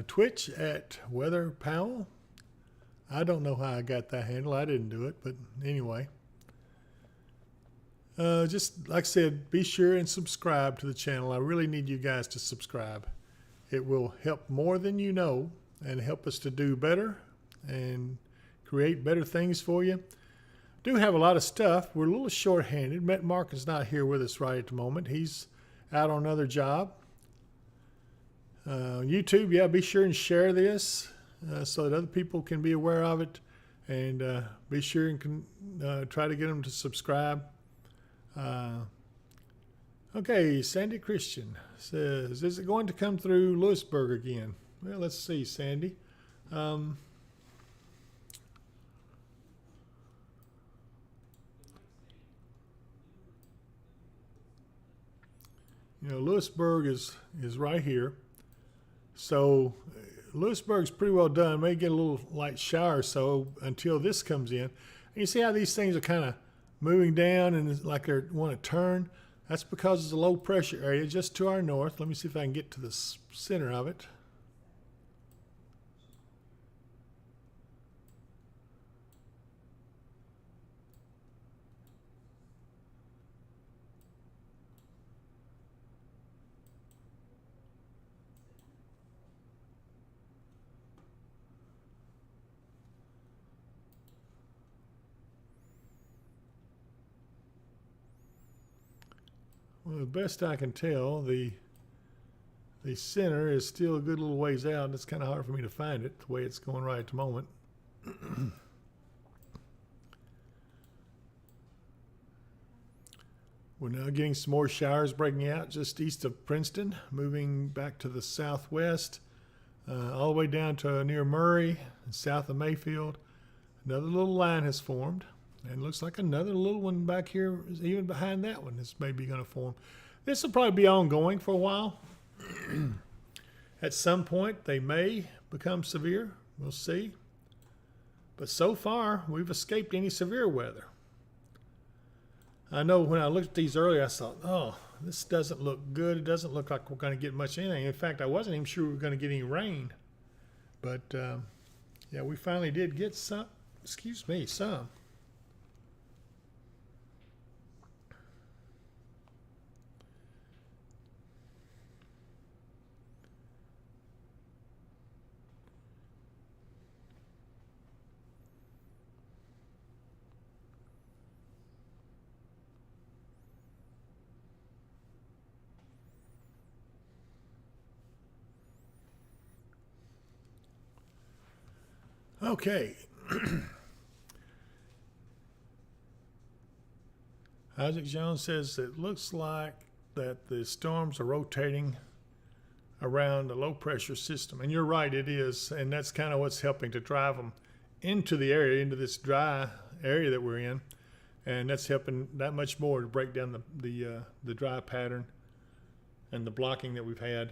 Twitch at Weather Powell. I don't know how I got that handle. I didn't do it, but anyway. Just like I said, be sure and subscribe to the channel. I really need you guys to subscribe. It will help more than you know and help us to do better and create better things for you. Do have a lot of stuff. We're a little short-handed. Mark is not here with us right at the moment. He's out on another job. YouTube, yeah, be sure and share this so that other people can be aware of it, and be sure and try to get them to subscribe. Okay, Sandy Christian says, is it going to come through Lewisburg again? Well, let's see, Sandy. Lewisburg is right here. So Lewisburg's pretty well done. May get a little light shower or so until this comes in. And you see how these things are kind of moving down and it's like they want to turn? That's because it's a low pressure area just to our north. Let me see if I can get to the center of it. Well, the best I can tell, the center is still a good little ways out. It's kind of hard for me to find it the way it's going right at the moment. We're now getting some more showers breaking out just east of Princeton, moving back to the southwest, all the way down to near Murray, south of Mayfield. Another little line has formed. And looks like another little one back here is even behind that one is maybe going to form. This will probably be ongoing for a while. At some point, they may become severe. We'll see. But so far, we've escaped any severe weather. I know when I looked at these earlier, I thought, oh, this doesn't look good. It doesn't look like we're going to get much anything. In fact, I wasn't even sure we were going to get any rain. But, yeah, we finally did get some. Some. Okay. Isaac Jones says it looks like that the storms are rotating around the low pressure system. And you're right, it is. And that's kind of what's helping to drive them into the area, into this dry area that we're in. And that's helping that much more to break down the dry pattern and the blocking that we've had.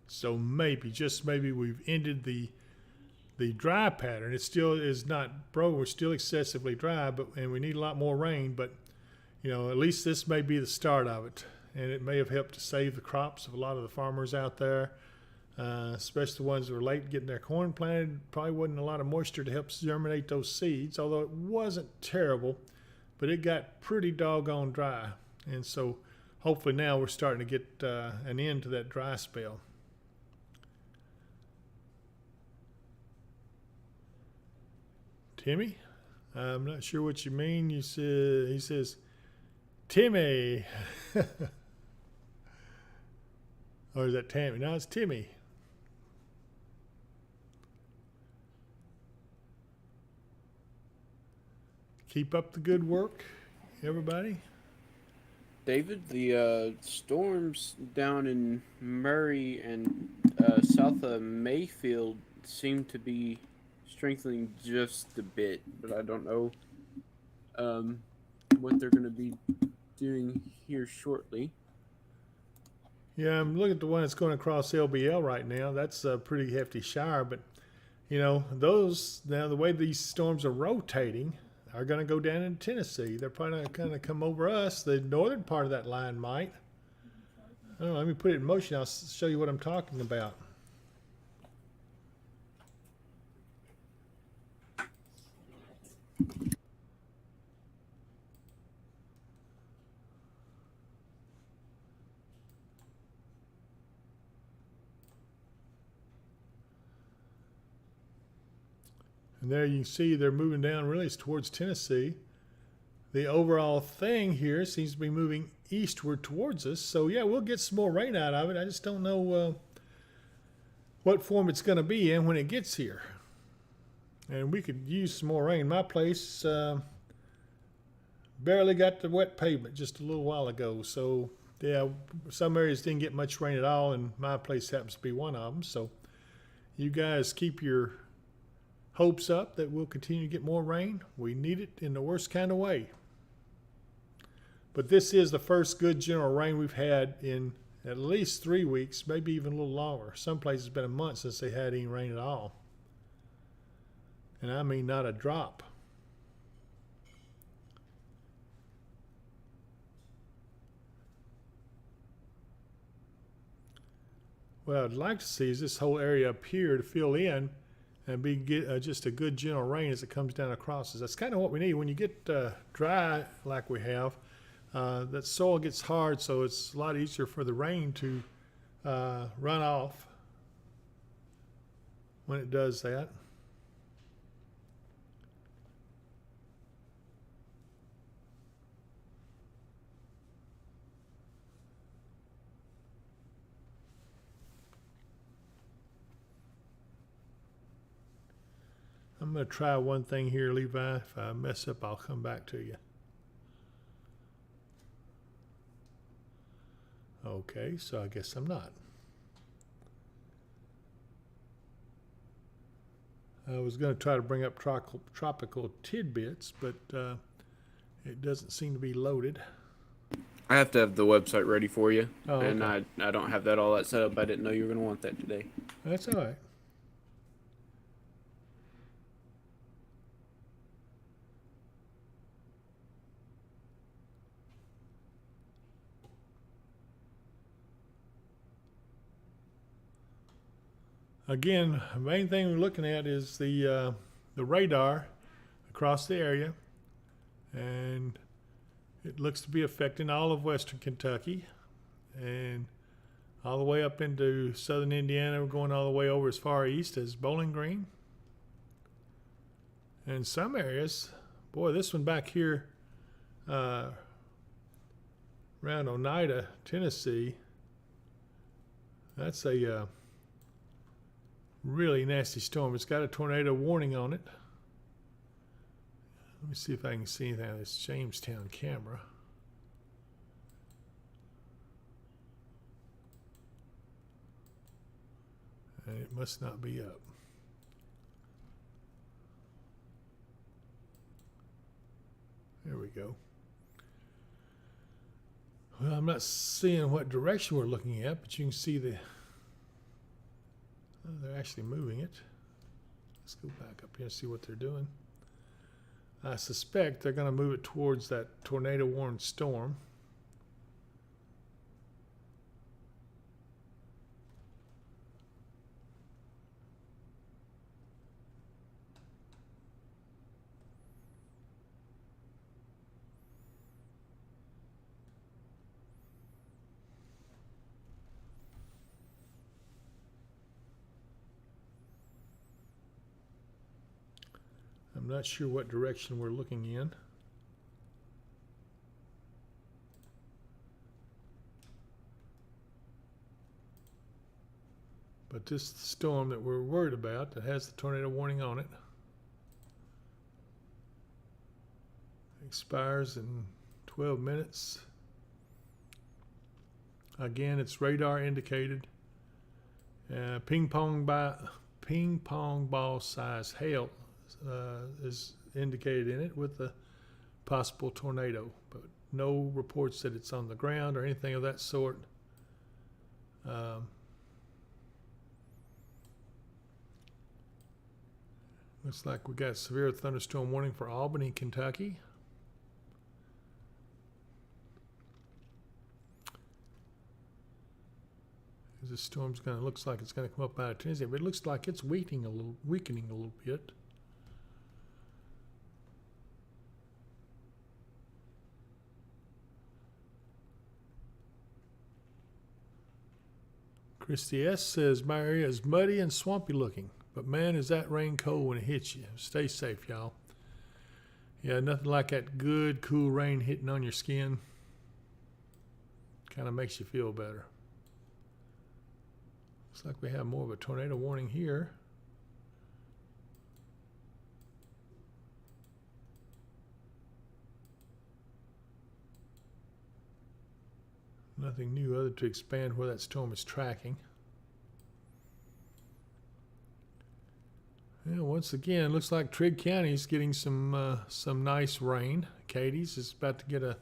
So maybe, just maybe, we've ended the dry pattern. It still is not broke. We're still excessively dry, and we need a lot more rain. But at least this may be the start of it, and it may have helped to save the crops of a lot of the farmers out there, especially the ones that were late getting their corn planted. Probably wasn't a lot of moisture to help germinate those seeds, although it wasn't terrible, but it got pretty doggone dry. And so hopefully now we're starting to get an end to that dry spell. Timmy, I'm not sure what you mean. He says, Timmy. Or is that Tammy? No, it's Timmy. Keep up the good work, everybody. David, the storms down in Murray and south of Mayfield seem to be strengthening just a bit, but I don't know what they're going to be doing here shortly. Yeah, I'm looking at the one that's going across LBL right now. That's a pretty hefty shower, but those, now the way these storms are rotating, are going to go down in Tennessee. They're probably not going to come over us. The northern part of that line might. Oh, let me put it in motion. I'll show you what I'm talking about. And there you can see they're moving down really towards Tennessee. The overall thing here seems to be moving eastward towards us. So, yeah, we'll get some more rain out of it. I just don't know what form it's going to be in when it gets here. And we could use some more rain. My place barely got the wet pavement just a little while ago. So, yeah, some areas didn't get much rain at all, and my place happens to be one of them. So, you guys keep your hopes up that we'll continue to get more rain. We need it in the worst kind of way. But this is the first good general rain we've had in at least 3 weeks, maybe even a little longer. Some places it's been a month since they had any rain at all. And I mean not a drop. What I'd like to see is this whole area up here to fill in and just a good gentle rain as it comes down across us. That's kind of what we need. When you get dry like we have, that soil gets hard, so it's a lot easier for the rain to run off when it does that. I'm going to try one thing here, Levi. If I mess up, I'll come back to you. Okay, so I guess I'm not. I was going to try to bring up tropical tidbits, but it doesn't seem to be loaded. I have to have the website ready for you, Oh, and okay. I don't have that all that set up. I didn't know you were going to want that today. That's all right. Again, the main thing we're looking at is the radar across the area, and it looks to be affecting all of western Kentucky and all the way up into southern Indiana. We're going all the way over as far east as Bowling Green. And some areas, boy, this one back here around Oneida, Tennessee, that's a really nasty storm. It's got a tornado warning on it. Let me see if I can see anything on this Jamestown camera. And it must not be up. There we go. Well, I'm not seeing what direction we're looking at, but you can see the... Oh, they're actually moving it. Let's go back up here and see what they're doing. I suspect they're going to move it towards that tornado-warned storm. I'm not sure what direction we're looking in. But this storm that we're worried about, that has the tornado warning on it, expires in 12 minutes. Again, it's radar indicated. Ping pong ball size hail is indicated in it with a possible tornado, but no reports that it's on the ground or anything of that sort. Looks like we got severe thunderstorm warning for Albany, Kentucky. This storm's looks like it's gonna come up out of Tennessee, but it looks like it's weakening a little bit. Christy S. says, my area is muddy and swampy looking, but man, is that rain cold when it hits you. Stay safe, y'all. Yeah, nothing like that good, cool rain hitting on your skin. Kind of makes you feel better. Looks like we have more of a tornado warning here. Nothing new other to expand where that storm is tracking. Yeah, once again, looks like Trigg County is getting some nice rain. Katie's is about to get a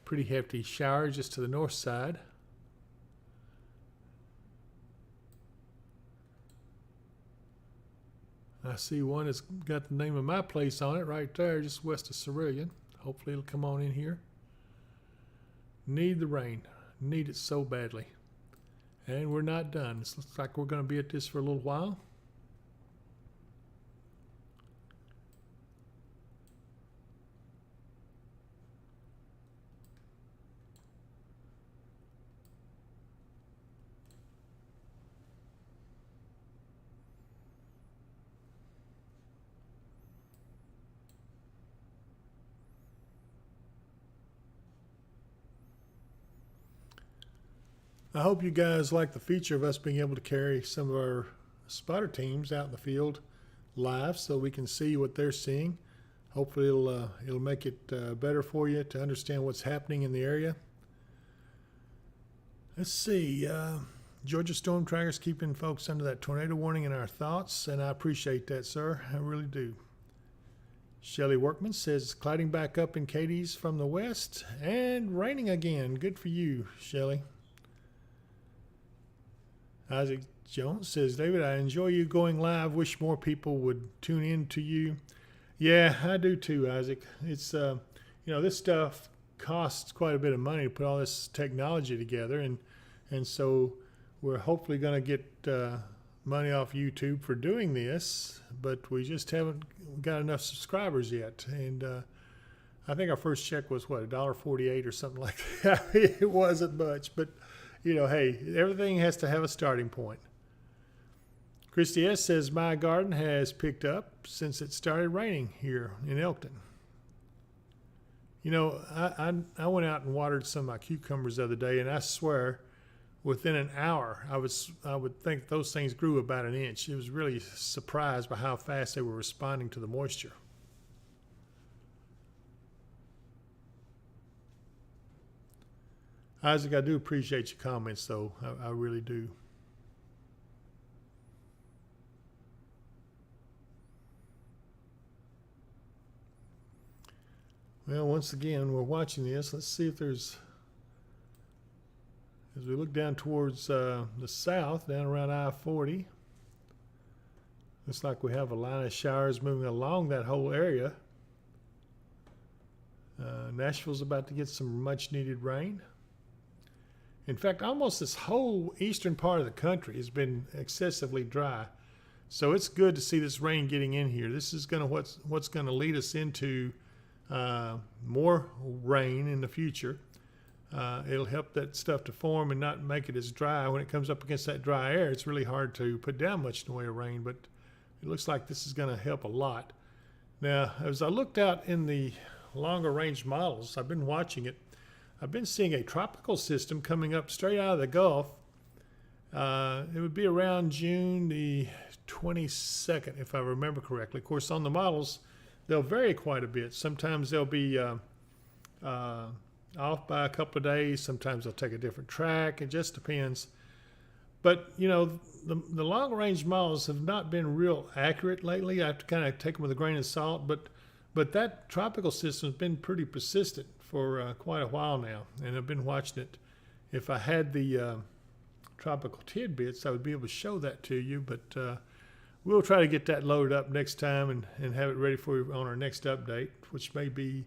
pretty hefty shower just to the north side. I see one that's got the name of my place on it right there, just west of Cerulean. Hopefully it'll come on in here. Need the rain. Need it so badly. And we're not done. It looks like we're going to be at this for a little while. I hope you guys like the feature of us being able to carry some of our spotter teams out in the field live so we can see what they're seeing. Hopefully it'll make it better for you to understand what's happening in the area. Let's see. Georgia Storm Tracker's keeping folks under that tornado warning in our thoughts, and I appreciate that, sir. I really do. Shelly Workman says, clouding back up in Katie's from the west and raining again. Good for you, Shelly. Isaac Jones says, David, I enjoy you going live. Wish more people would tune in to you. Yeah, I do too, Isaac. It's, this stuff costs quite a bit of money to put all this technology together. And so we're hopefully going to get money off YouTube for doing this, but we just haven't got enough subscribers yet. And I think our first check was, what, $1.48 or something like that. It wasn't much, but hey, everything has to have a starting point. Christy S. says, my garden has picked up since it started raining here in Elkton. I went out and watered some of my cucumbers the other day, and I swear, within an hour, I would think those things grew about an inch. It was really surprised by how fast they were responding to the moisture. Isaac, I do appreciate your comments, though. I really do. Well, once again, we're watching this. Let's see if there's, as we look down towards the south, down around I-40, looks like we have a line of showers moving along that whole area. Nashville's about to get some much needed rain. In fact, almost this whole eastern part of the country has been excessively dry. So it's good to see this rain getting in here. This is going to what's going to lead us into more rain in the future. It'll help that stuff to form and not make it as dry. When it comes up against that dry air, it's really hard to put down much in the way of rain, but it looks like this is going to help a lot. Now, as I looked out in the longer range models, I've been watching it. I've been seeing a tropical system coming up straight out of the Gulf. It would be around June the 22nd, if I remember correctly. Of course, on the models, they'll vary quite a bit. Sometimes they'll be off by a couple of days. Sometimes they'll take a different track. It just depends. But, you know, the long-range models have not been real accurate lately. I have to kind of take them with a grain of salt. But that tropical system has been pretty persistent for quite a while now, and I've been watching it. If I had the tropical tidbits, I would be able to show that to you, but we'll try to get that loaded up next time and have it ready for you on our next update, which may be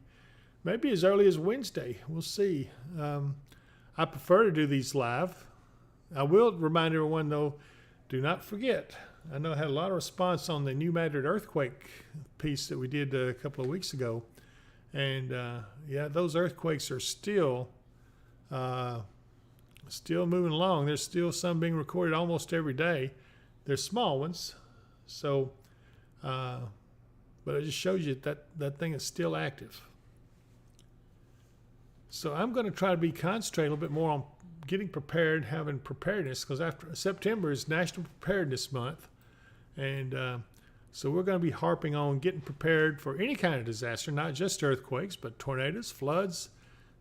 as early as Wednesday. We'll see. I prefer to do these live. I will remind everyone, though, do not forget, I know I had a lot of response on the New Madrid earthquake piece that we did a couple of weeks ago. And yeah, those earthquakes are still moving along. There's still some being recorded almost every day. They're small ones, so but it just shows you that thing is still active. So I'm going to try to be concentrated a little bit more on getting prepared, having preparedness, because after September is National Preparedness Month, and so we're going to be harping on getting prepared for any kind of disaster, not just earthquakes, but tornadoes, floods,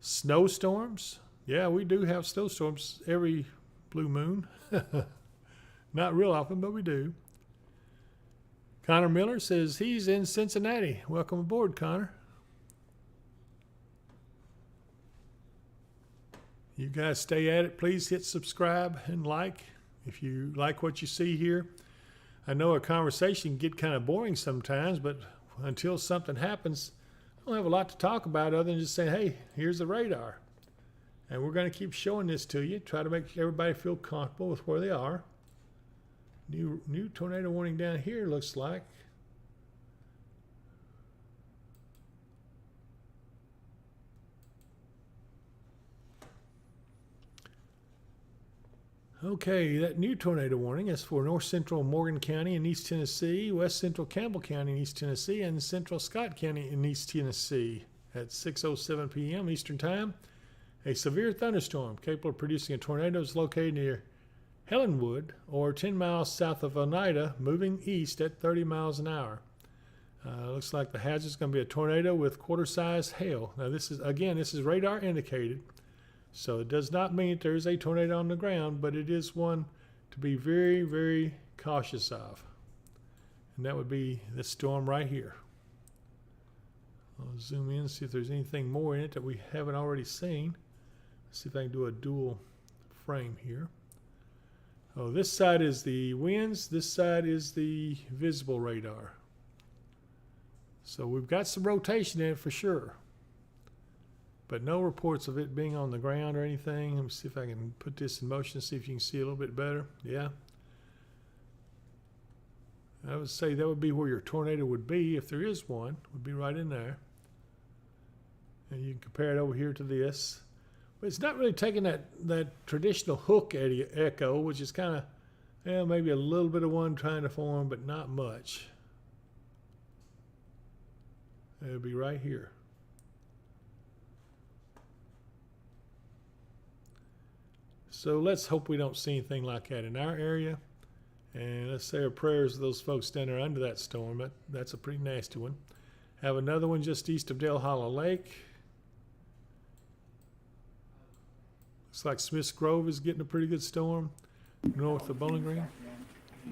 snowstorms. Yeah, we do have snowstorms every blue moon. Not real often, but we do. Connor Miller says he's in Cincinnati. Welcome aboard, Connor. You guys stay at it. Please hit subscribe and like if you like what you see here. I know a conversation can get kind of boring sometimes, but until something happens, I don't have a lot to talk about other than just saying, hey, here's the radar. And we're going to keep showing this to you, try to make everybody feel comfortable with where they are. New tornado warning down here, looks like. Okay, that new tornado warning is for north central Morgan County in East Tennessee, west central Campbell County in East Tennessee, and central Scott County in East Tennessee at 6:07 p.m. Eastern Time. A severe thunderstorm capable of producing a tornado is located near Helenwood, or 10 miles south of Oneida, moving east at 30 miles an hour. Looks like the hazard is going to be a tornado with quarter-size hail. Now this is radar indicated. So it does not mean that there is a tornado on the ground, but it is one to be very, very cautious of. And that would be this storm right here. I'll zoom in and see if there's anything more in it that we haven't already seen. Let's see if I can do a dual frame here. Oh, this side is the winds. This side is the visible radar. So we've got some rotation in it for sure. But no reports of it being on the ground or anything. Let me see if I can put this in motion, see if you can see a little bit better. Yeah. I would say that would be where your tornado would be, if there is one, would be right in there. And you can compare it over here to this. But it's not really taking that traditional hook echo, which is kind of, yeah, maybe a little bit of one trying to form, but not much. It would be right here. So let's hope we don't see anything like that in our area. And let's say our prayers to those folks down there under that storm. That's a pretty nasty one. Have another one just east of Dale Hollow Lake. Looks like Smith's Grove is getting a pretty good storm north of Bowling Green.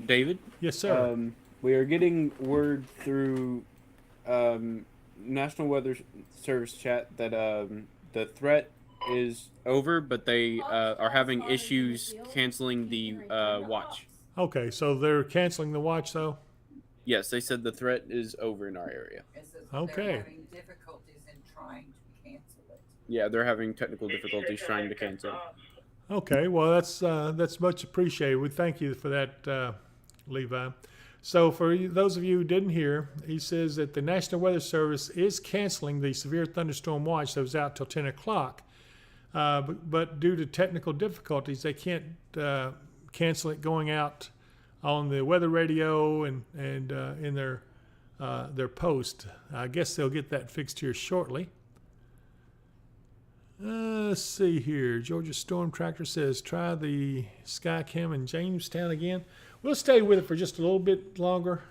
David? Yes, sir. We are getting word through National Weather Service chat that the threat is over, but they are having issues canceling the watch. Okay, so they're canceling the watch, though? Yes, they said the threat is over in our area. Okay. They're having difficulties in trying to cancel it. Yeah, they're having technical difficulties trying to cancel. Okay, well, that's much appreciated. We thank you for that, Levi. So for those of you who didn't hear, he says that the National Weather Service is canceling the severe thunderstorm watch that was out till 10 o'clock. But due to technical difficulties, they can't cancel it going out on the weather radio and in their post. I guess they'll get that fixed here shortly. Let's see here. Georgia Storm Tractor says, try the Skycam in Jamestown again. We'll stay with it for just a little bit longer.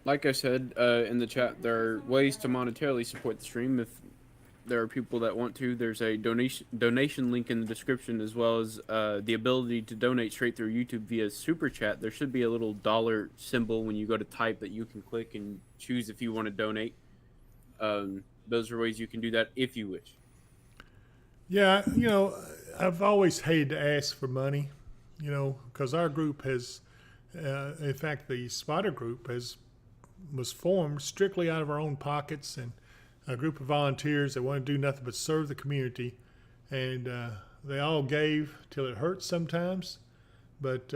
Like I said in the chat, there are ways to monetarily support the stream if there are people that want to. There's a donation link in the description, as well as the ability to donate straight through YouTube via Super Chat. There should be a little dollar symbol when you go to type that you can click and choose if you want to donate. Those are ways you can do that if you wish. Yeah, I've always hated to ask for money, because our group has, in fact, the spotter group was formed strictly out of our own pockets, and a group of volunteers that want to do nothing but serve the community, and they all gave till it hurts sometimes, but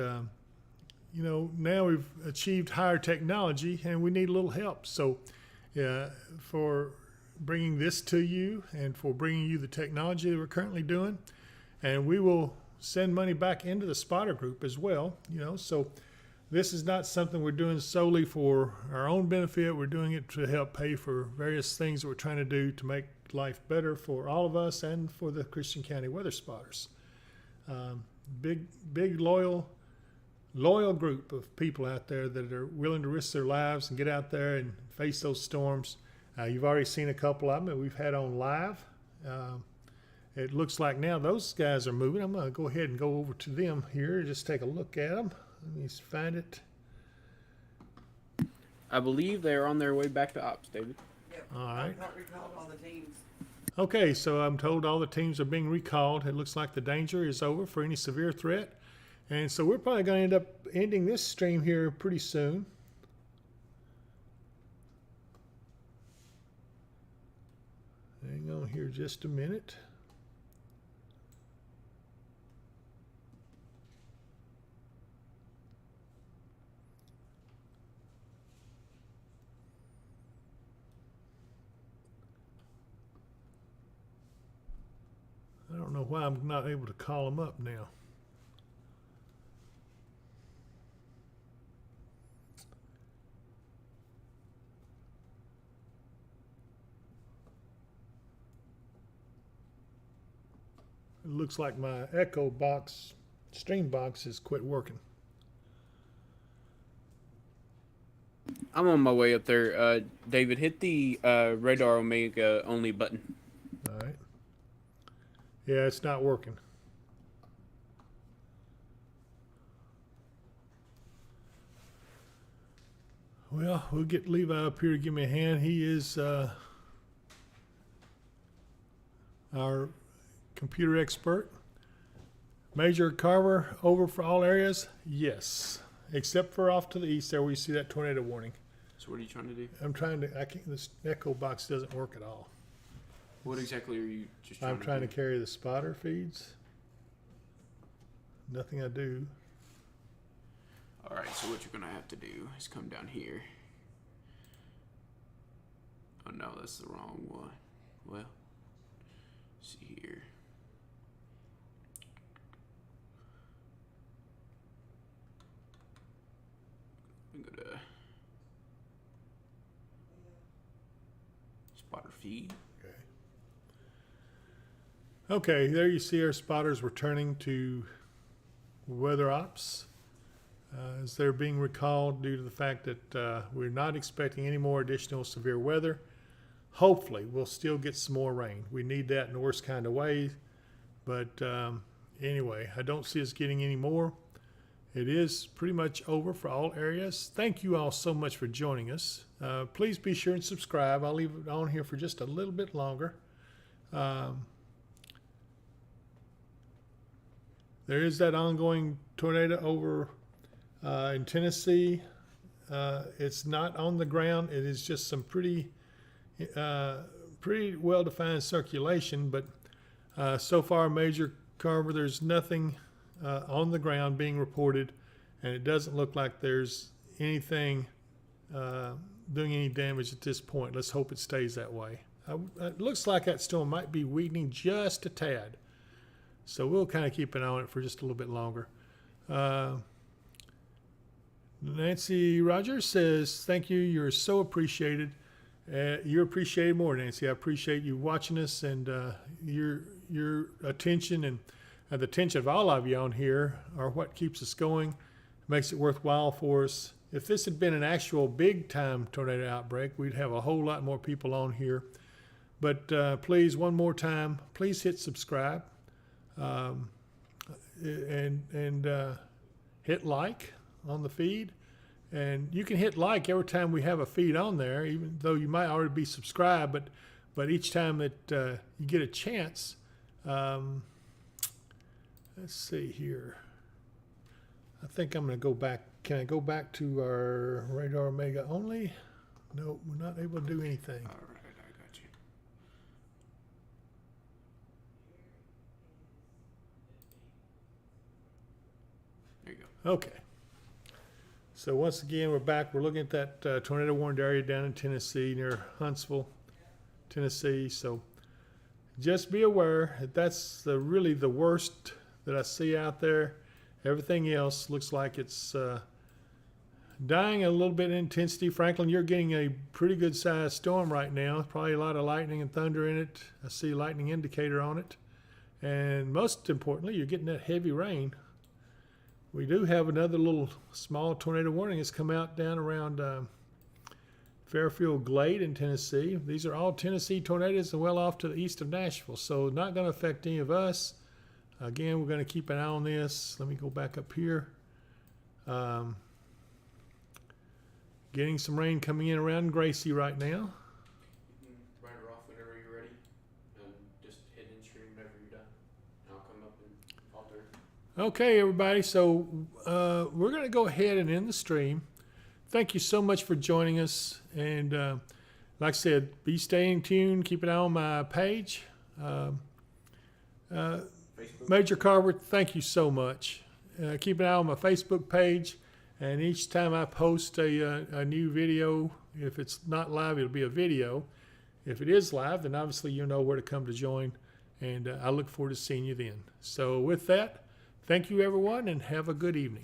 now we've achieved higher technology and we need a little help. So for bringing this to you and for bringing you the technology that we're currently doing, and we will send money back into the spotter group as well, so this is not something we're doing solely for our own benefit. We're doing it to help pay for various things that we're trying to do to make life better for all of us and for the Christian County weather spotters. Big loyal group of people out there that are willing to risk their lives and get out there and face those storms. You've already seen a couple of them that we've had on live. It looks like now those guys are moving. I'm going to go ahead and go over to them here and just take a look at them. Let me find it. I believe they are on their way back to ops, David. Yep. All right. I've got recalled all the teams. Okay, so I'm told all the teams are being recalled. It looks like the danger is over for any severe threat. And so we're probably going to end up ending this stream here pretty soon. Hang on here just a minute. I don't know why I'm not able to call them up now. It looks like my Echo box, stream box, has quit working. I'm on my way up there. David, hit the Radar Omega only button. All right. Yeah, it's not working. Well, we'll get Levi up here to give me a hand. He is our computer expert. Major Carver over for all areas? Yes. Except for off to the east there where you see that tornado warning. So what are you trying to do? I'm trying to, this echo box doesn't work at all. What exactly are you just trying I'm to trying do? to carry the spotter feeds. Nothing I do. All right, so what you're going to have to do is come down here. Oh, no, that's the wrong one. Well, see here. I'm going to spotter feed. Okay, there you see our spotters returning to weather ops as they're being recalled due to the fact that we're not expecting any more additional severe weather. Hopefully, we'll still get some more rain. We need that in the worst kind of way. But anyway, I don't see us getting any more. It is pretty much over for all areas. Thank you all so much for joining us. Please be sure and subscribe. I'll leave it on here for just a little bit longer. There is that ongoing tornado over in Tennessee. It's not on the ground. It is just some pretty well-defined circulation, but so far, Major Carver, there's nothing on the ground being reported, and it doesn't look like there's anything doing any damage at this point. Let's hope it stays that way. It looks like that storm might be weakening just a tad, so we'll kind of keep an eye on it for just a little bit longer. Nancy Rogers says, thank you. You're so appreciated. You're appreciated more, Nancy. I appreciate you watching us and your attention and the attention of all of you on here are what keeps us going, makes it worthwhile for us. If this had been an actual big-time tornado outbreak, we'd have a whole lot more people on here. But please, one more time, please hit subscribe and hit like on the feed. And you can hit like every time we have a feed on there, even though you might already be subscribed. But each time that you get a chance, let's see here. I think I'm going to go back. Can I go back to our Radar Omega only? No, we're not able to do anything. All right, I got you. There you go. Okay. So once again, we're back. We're looking at that tornado warned area down in Tennessee near Huntsville, Tennessee. So just be aware that that's really the worst that I see out there. Everything else looks like it's dying a little bit in intensity. Franklin, you're getting a pretty good sized storm right now. Probably a lot of lightning and thunder in it. I see a lightning indicator on it. And most importantly, you're getting that heavy rain. We do have another little small tornado warning that's come out down around Fairfield Glade in Tennessee. These are all Tennessee tornadoes and well off to the east of Nashville, so not going to affect any of us. Again, we're going to keep an eye on this. Let me go back up here. Getting some rain coming in around Gracie right now. You can write her off whenever you're ready, and just hit end stream whenever you're done. I'll come up and alter. Okay, everybody, so we're going to go ahead and end the stream. Thank you so much for joining us. And like I said, be staying tuned. Keep an eye on my page. Major Carver, thank you so much. Keep an eye on my Facebook page. And each time I post a new video, if it's not live, it'll be a video. If it is live, then obviously you'll know where to come to join. And I look forward to seeing you then. So with that, thank you, everyone, and have a good evening.